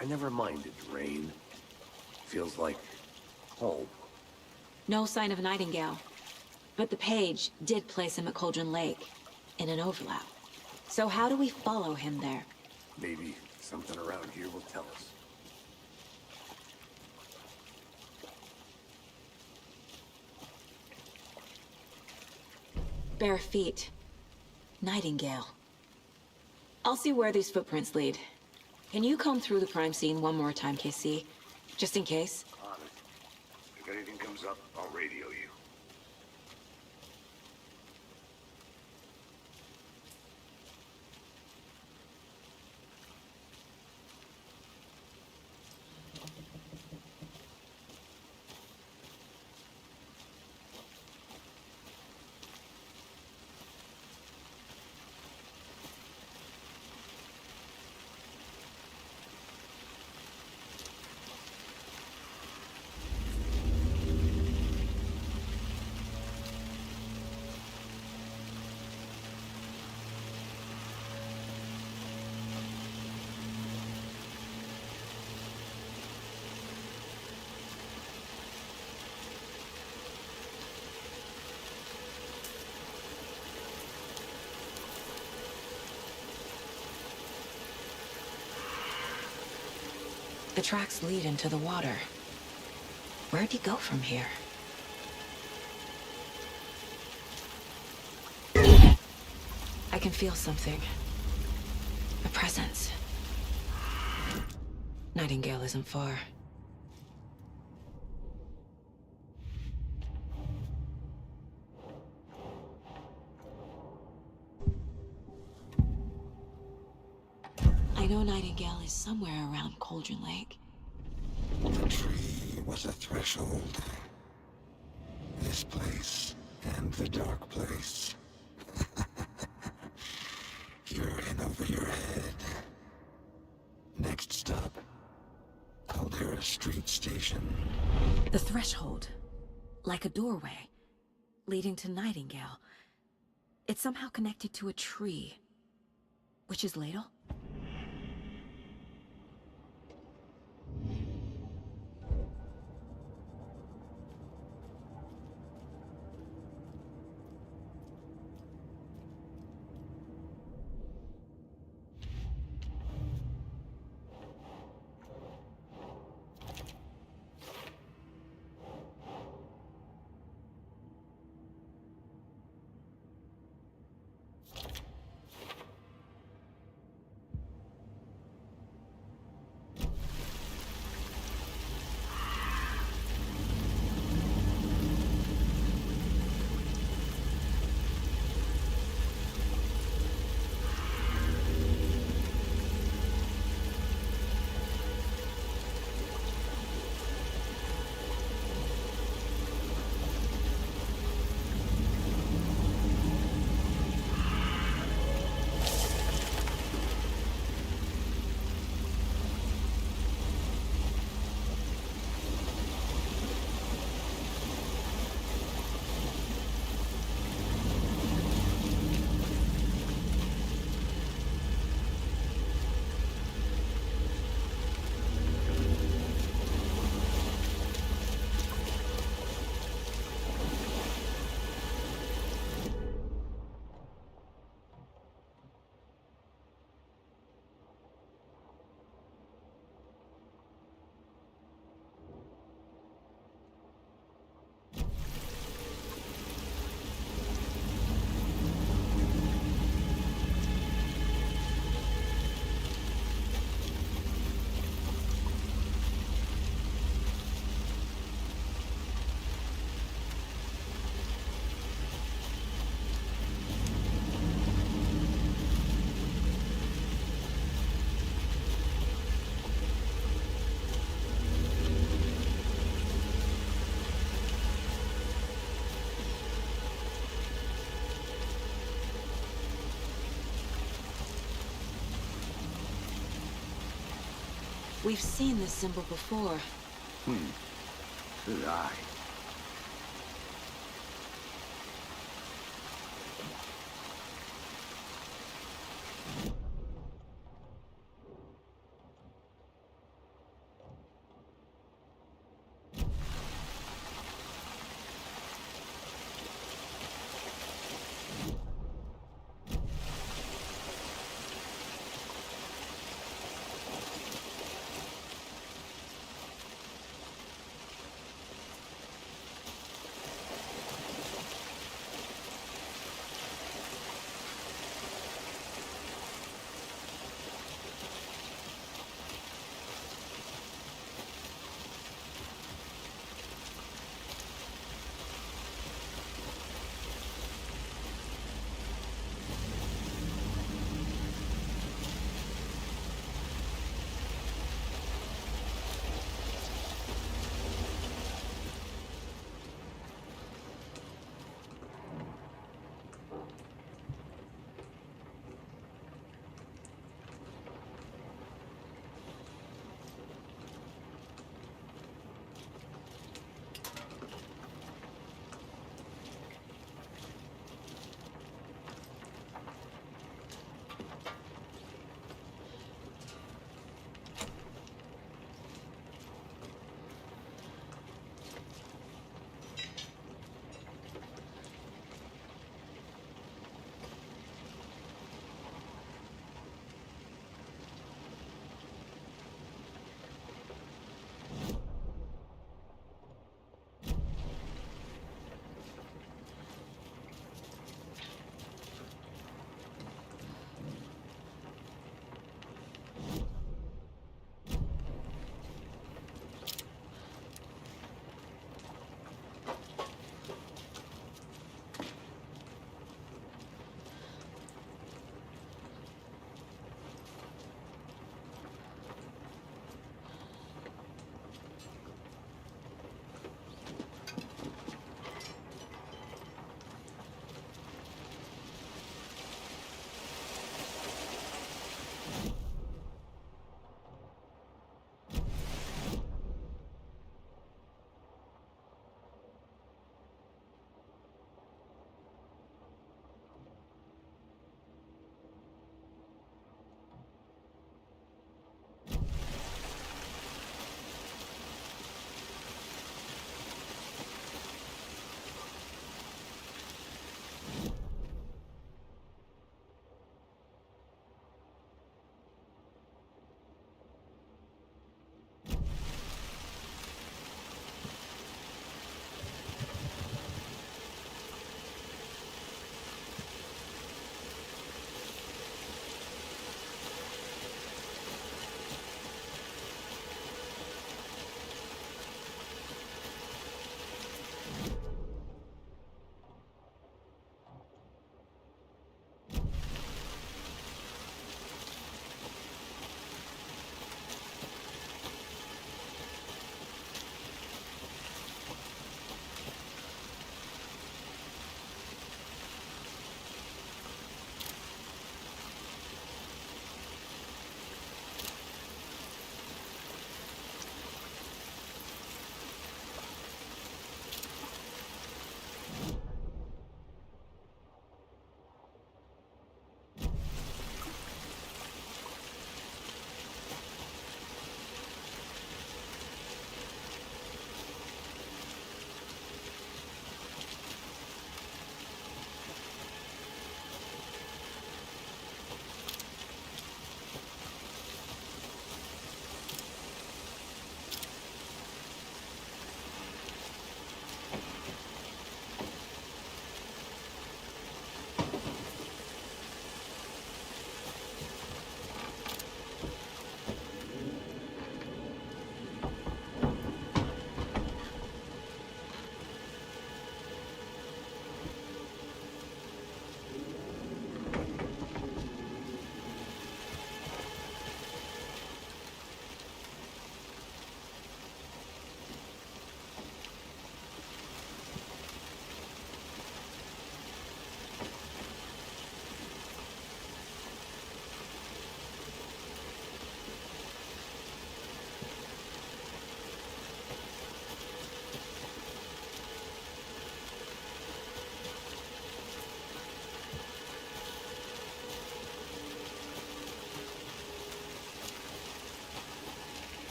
I never minded rain. Feels like home. No sign of Nightingale. But the page did place him at Cauldron Lake, in an overlap. So how do we follow him there? Maybe something around here will tell us. Bare feet. Nightingale. I'll see where these footprints lead. Can you comb through the crime scene one more time, KC? Just in case? On it. If anything comes up, I'll radio you. tracks lead into the water. Where'd he go from here? I can feel something. A presence. Nightingale isn't far. I know Nightingale is somewhere around Cauldron Lake. The tree was a threshold. This place and the dark place. You're in over your head. Next stop, Caldera Street Station. The threshold. Like a doorway. Leading to Nightingale. It's somehow connected to a tree. Witch's Ladle? We've seen this symbol before. So did I.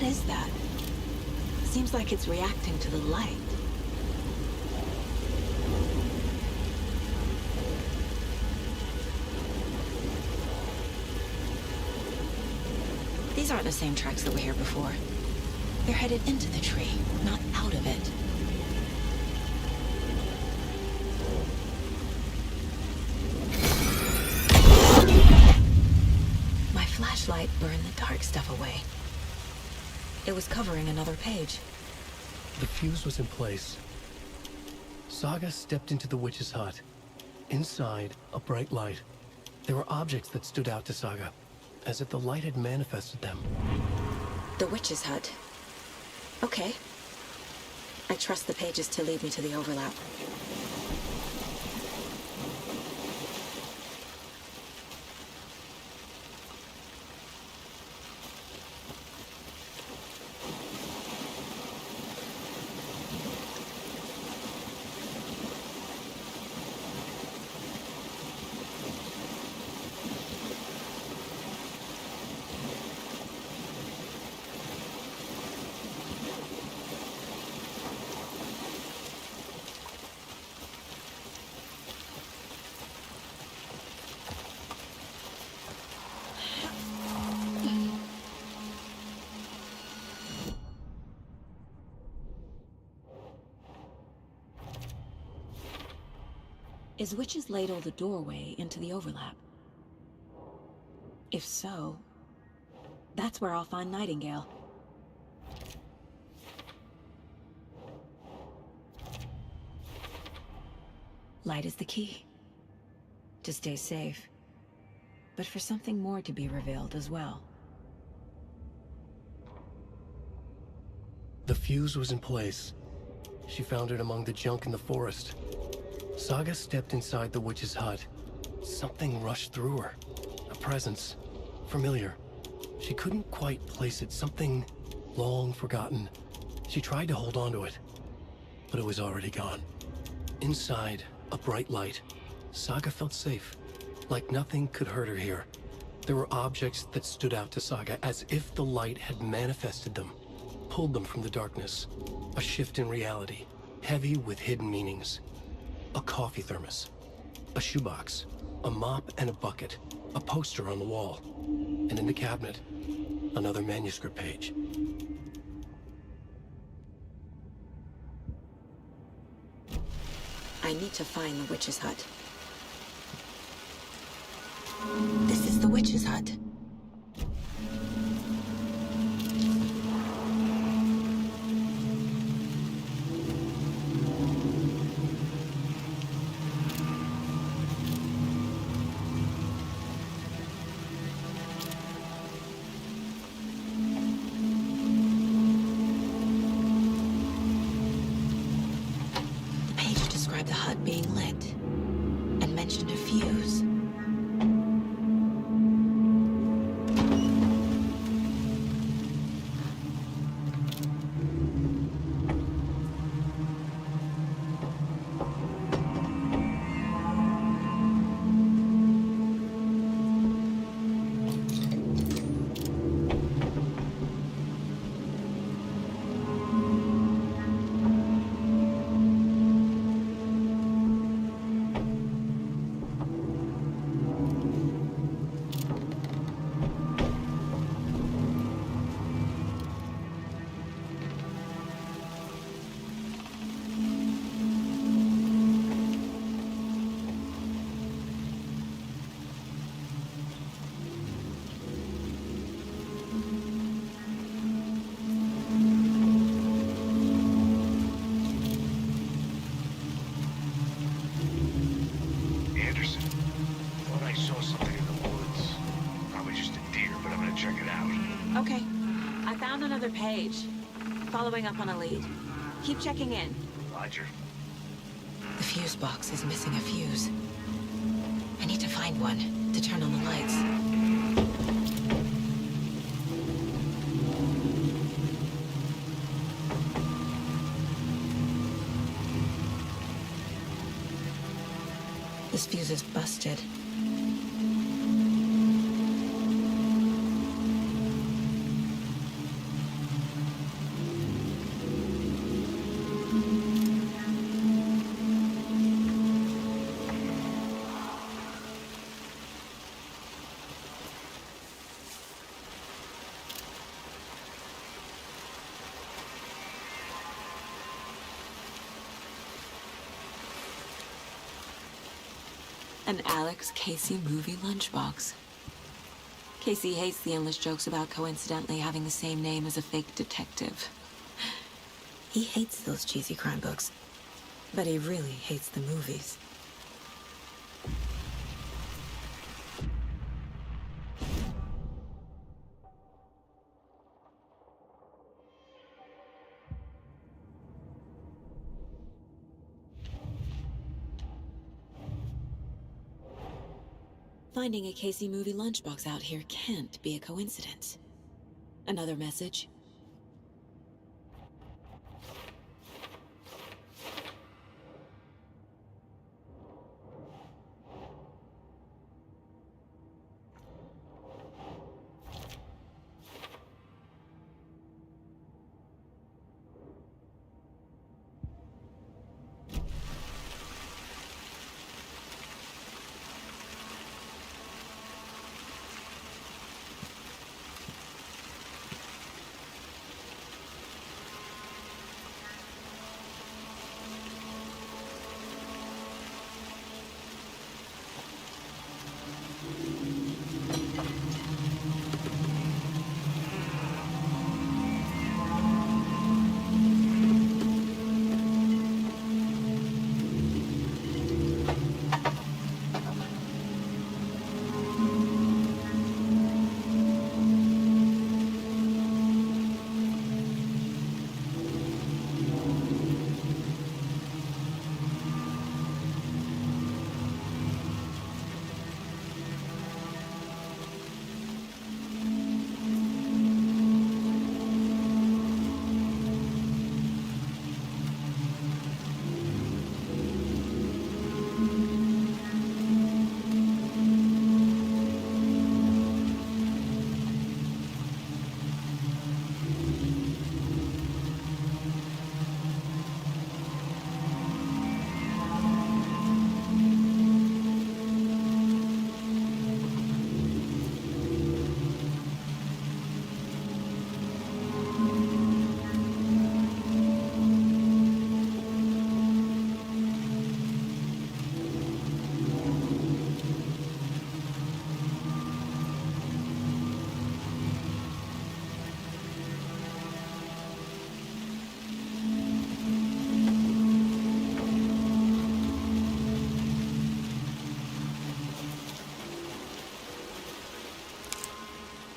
is that? Seems like it's reacting to the light. These aren't the same tracks that were here before. They're headed into the tree, not out of it. My flashlight burned the dark stuff away. It was covering another page. The fuse was in place. Saga stepped into the witch's hut. Inside, a bright light. There were objects that stood out to Saga, as if the light had manifested them. The witch's hut. Okay. I trust the pages to lead me to the overlap. Is Witch's Ladle the doorway into the overlap? If so, that's where I'll find Nightingale. Light is the key. To stay safe, but for something more to be revealed as well. The fuse was in place. She found it among the junk in the forest. Saga stepped inside the witch's hut. Something rushed through her. A presence. Familiar. She couldn't quite place it. Something long forgotten. She tried to hold on to it, but it was already gone. Inside, a bright light. Saga felt safe. Like nothing could hurt her here. There were objects that stood out to Saga as if the light had manifested them. Pulled them from the darkness. A shift in reality. Heavy with hidden meanings. A coffee thermos, a shoebox, a mop and a bucket, a poster on the wall, and in the cabinet, another manuscript page. I need to find the witch's hut. This is the witch's hut. The hut being lit, and mentioned a fuse. Okay. I found another page. Following up on a lead. Keep checking in. Roger. The fuse box is missing a fuse. I need to find one to turn on the lights. This fuse is busted. An Alex Casey movie lunchbox. Casey hates the endless jokes about coincidentally having the same name as a fake detective. He hates those cheesy crime books, but he really hates the movies. Finding a Casey movie lunchbox out here can't be a coincidence. Another message?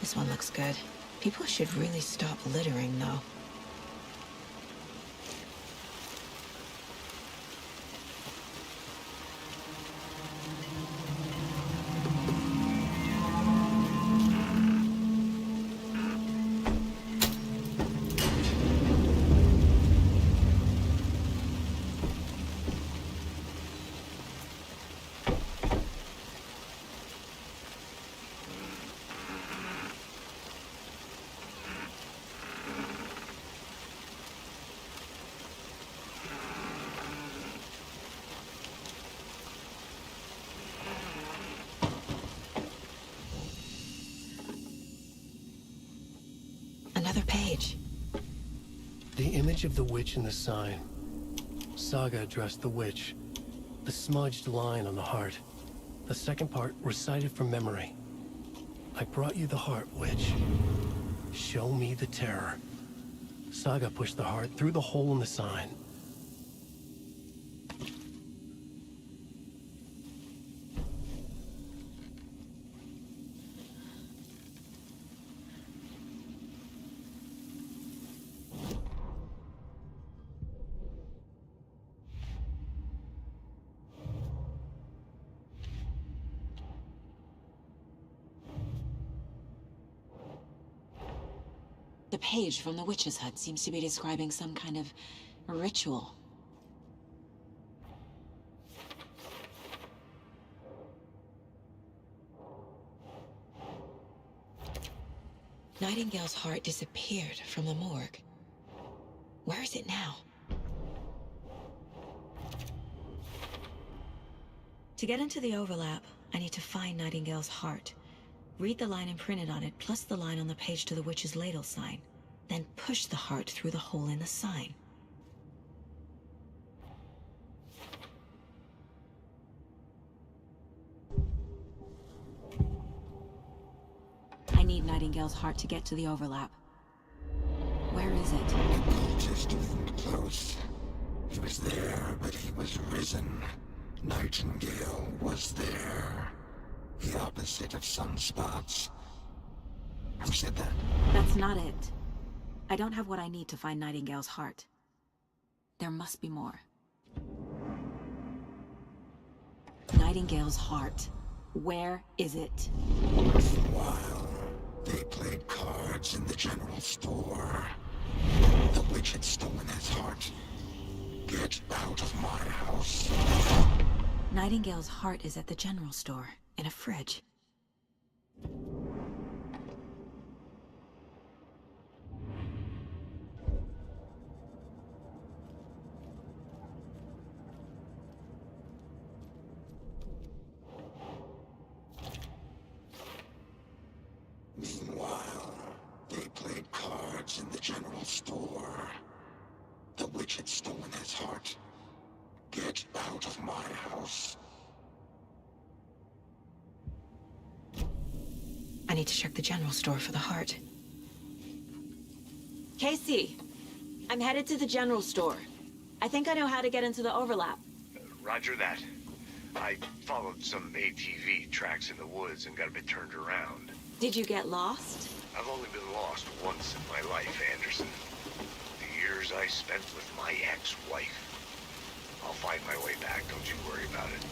This one looks good. People should really stop littering, though. Another page. The image of the witch in the sign. Saga addressed the witch. The smudged line on the heart. The second part recited from memory. I brought you the heart, witch. Show me the terror. Saga pushed the heart through the hole in the sign. The page from the witch's hut seems to be describing some kind of ritual. Nightingale's heart disappeared from the morgue. Where is it now? To get into the overlap, I need to find Nightingale's heart. Read the line imprinted on it, plus the line on the page to the witch's ladle sign. Then push the heart through the hole in the sign. need Nightingale's heart to get to the overlap. Where is it? Just close. He was there, but he was risen. Nightingale was there. The opposite of sunspots. Who said that? That's not it. I don't have what I need to find Nightingale's heart. There must be more. Nightingale's heart. Where is it? Once in a while, they played cards in the general store. The witch had stolen his heart. Get out of my house. Nightingale's heart is at the general store, in a fridge. Meanwhile, they played cards in the general store. The witch had stolen his heart. Get out of my house. I need to check the general store for the heart. Casey, I'm headed to the general store. I think I know how to get into the overlap. Roger that. I followed some ATV tracks in the woods and got a bit turned around. Did you get lost? I've only been lost once in my life, Anderson. The years I spent with my ex-wife. I'll find my way back, don't you worry about it.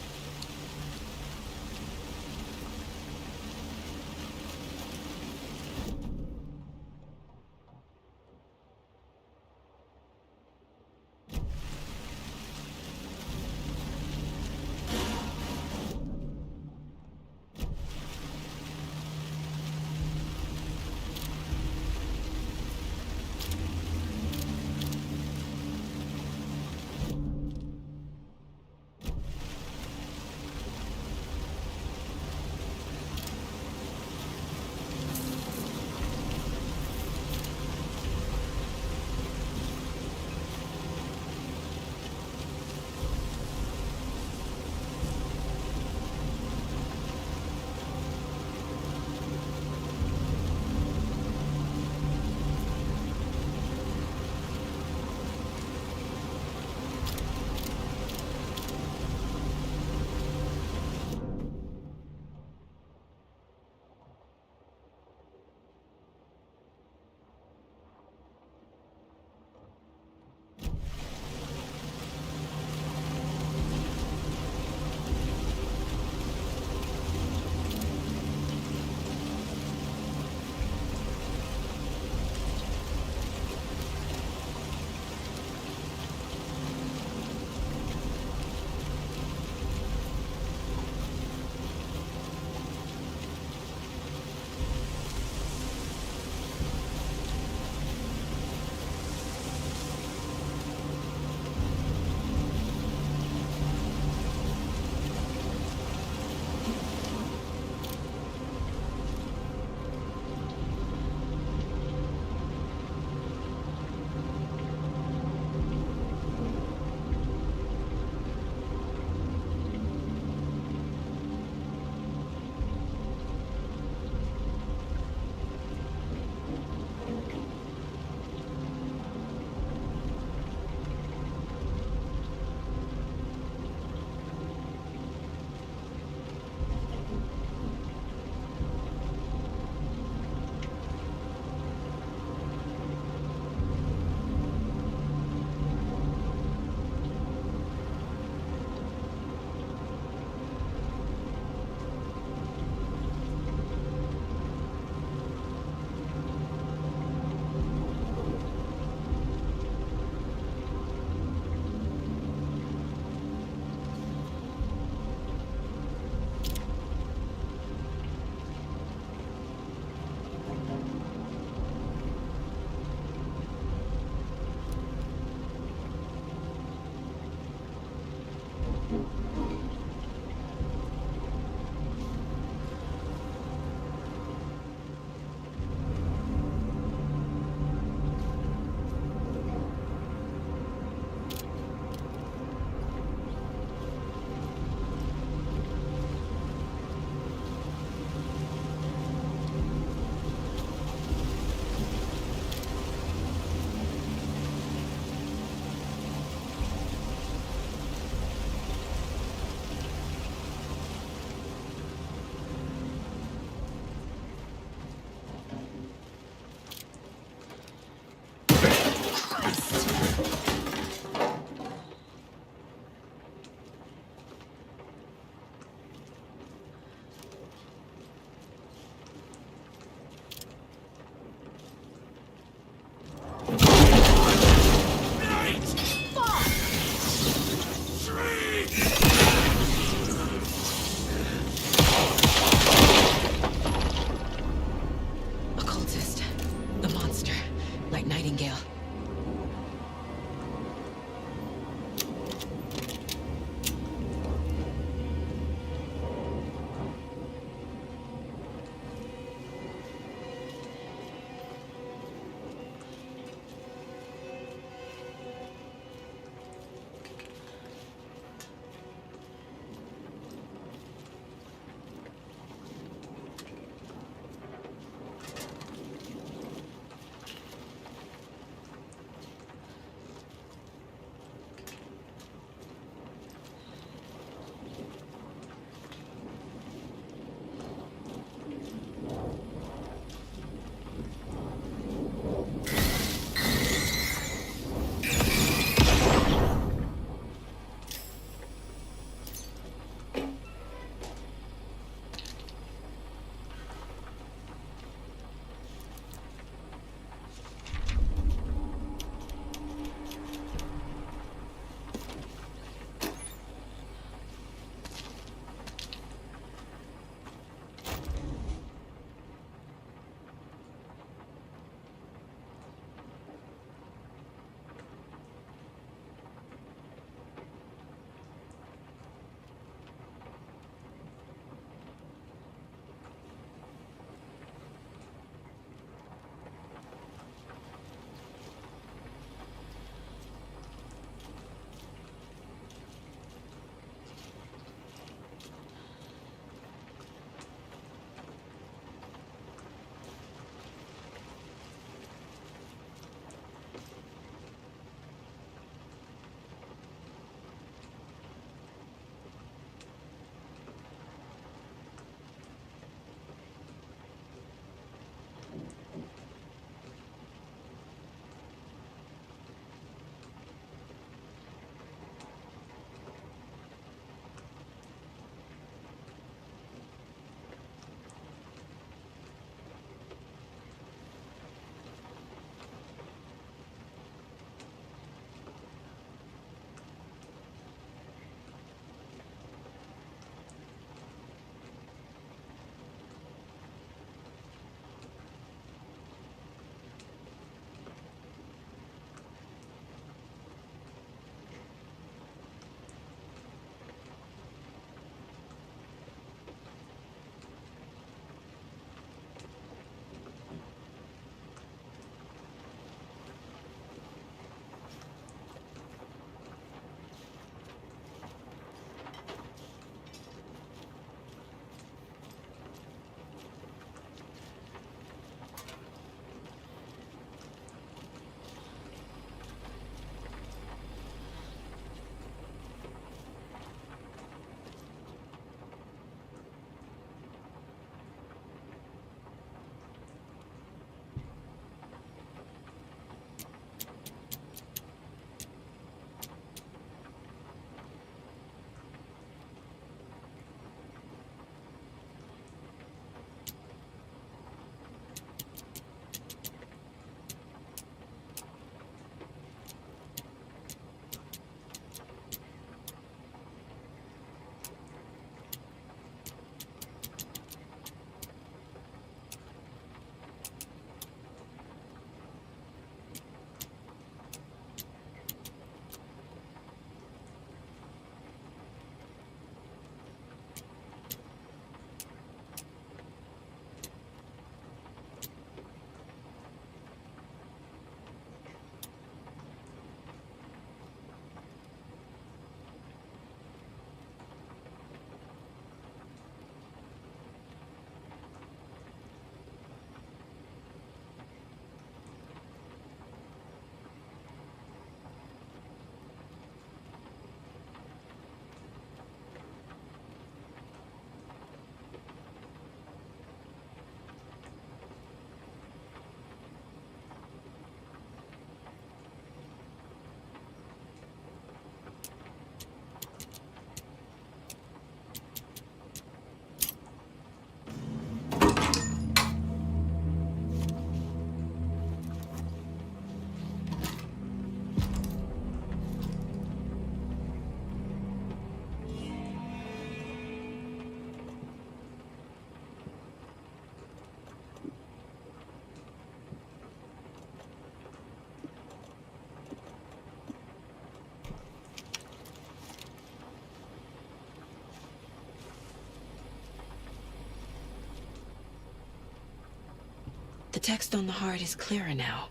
text on the heart is clearer now.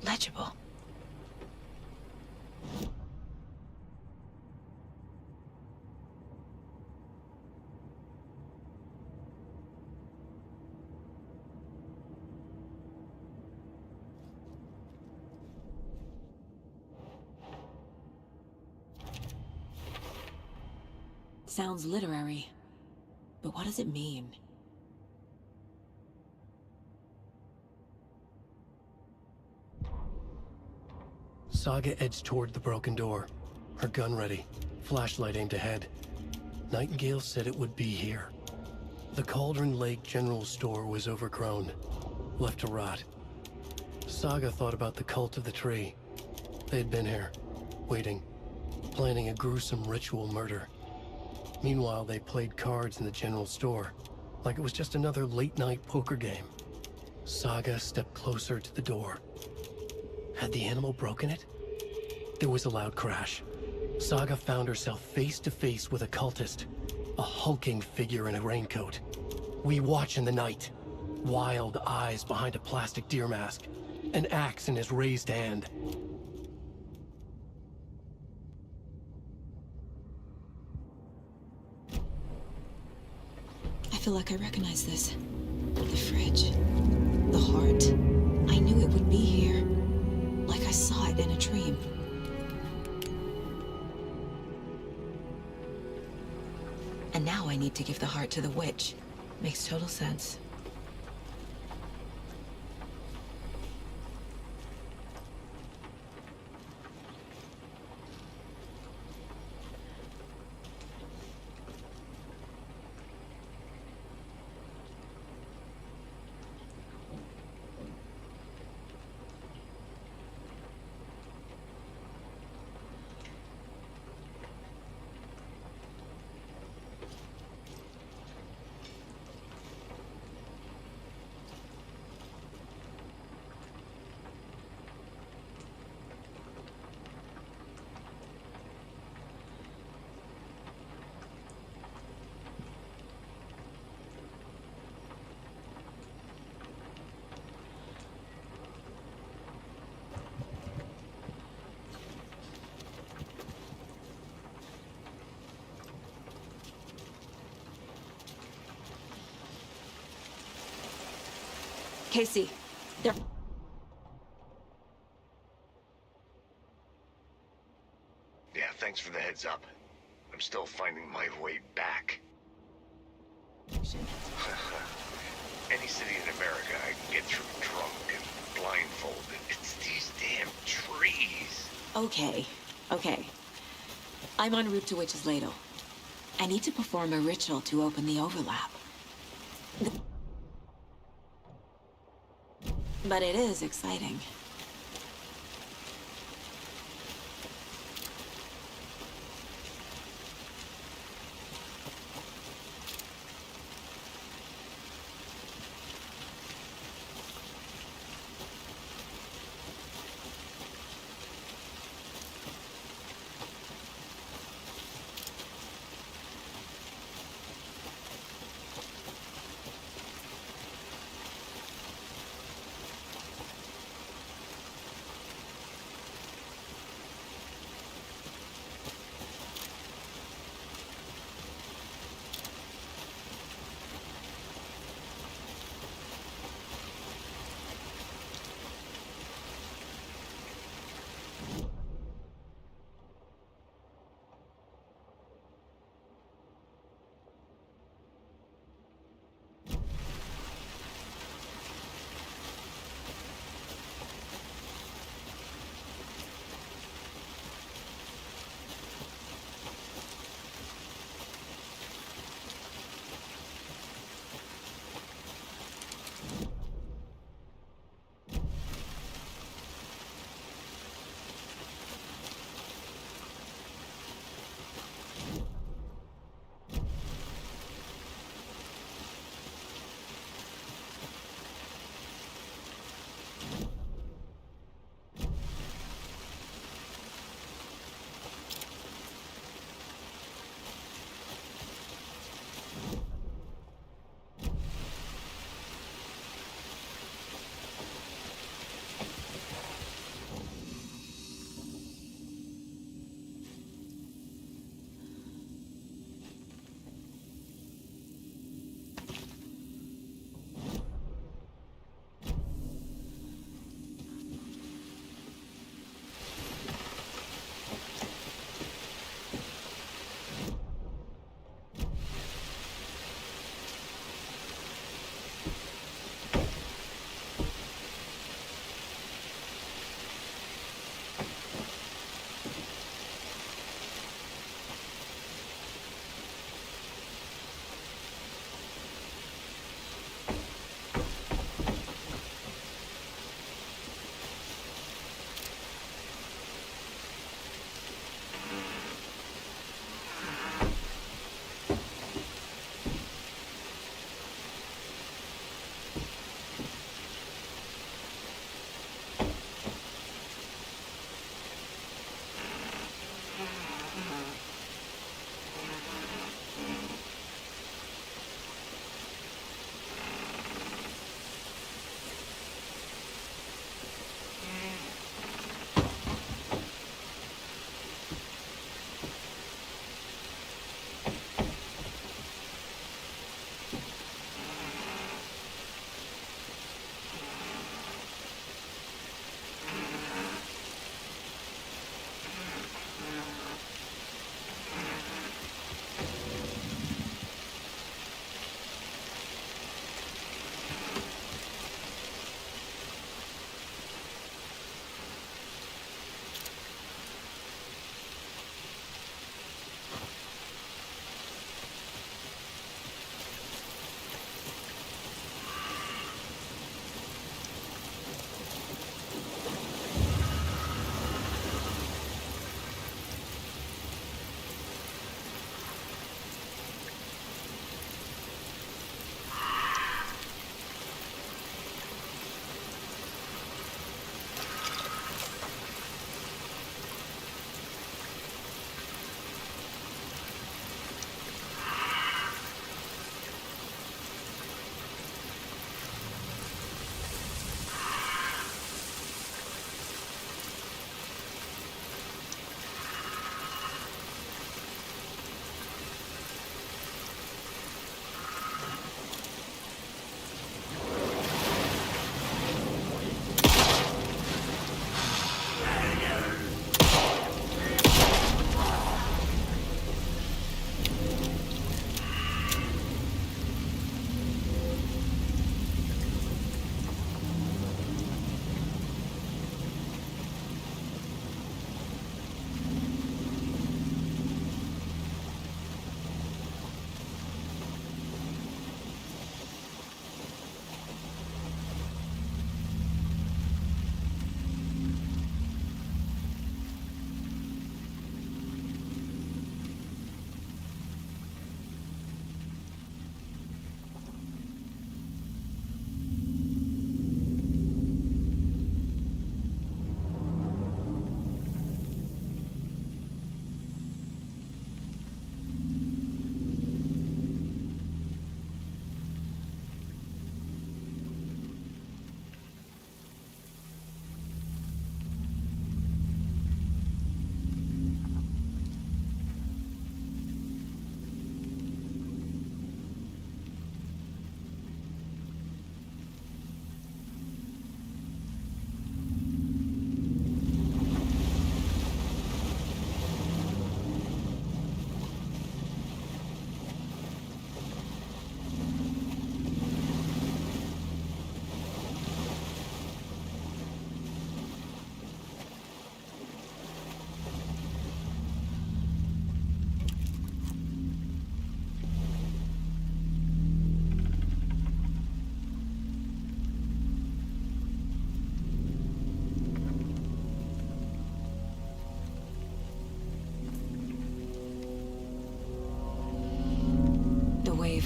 Legible. Sounds literary, but what does it mean? Saga edged toward the broken door, her gun ready, flashlight aimed ahead. Nightingale said it would be here. The Cauldron Lake General Store was overgrown, left to rot. Saga thought about the cult of the tree. They had been here, waiting, planning a gruesome ritual murder. Meanwhile, they played cards in the general store, like it was just another late-night poker game. Saga stepped closer to the door. Had the animal broken it? There was a loud crash. Saga found herself face to face with a cultist, a hulking figure in a raincoat. We watch in the night, wild eyes behind a plastic deer mask, an axe in his raised hand. I feel like I recognize this. The fridge. The heart. I knew it would be here. Like I saw it in a dream. And now I need to give the heart to the witch. Makes total sense. Casey, they're... Yeah, thanks for the heads up. I'm still finding my way back. Any city in America I can get through drunk and blindfolded. It's these damn trees. Okay. I'm en route to Witch's Ladle. I need to perform a ritual to open the overlap. But it is exciting.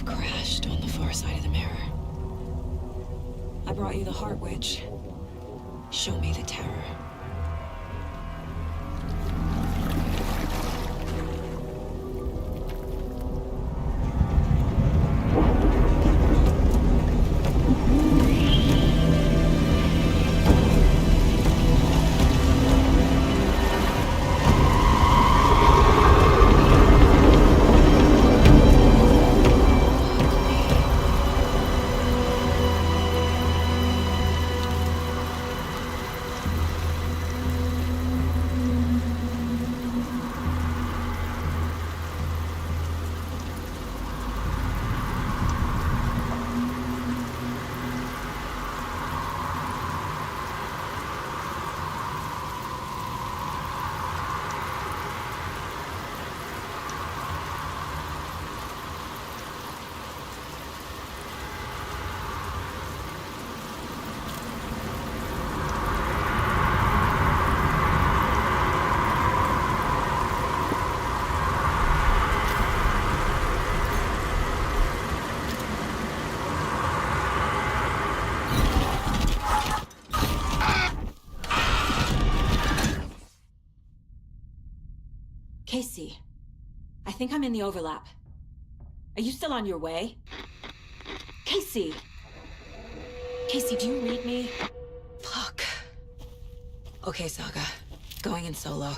I've crashed on the far side of the mirror. I brought you the Heart Witch. Show me the terror. Casey, I think I'm in the overlap. Are you still on your way? Casey! Casey, do you read me? Fuck. Okay, Saga. Going in solo.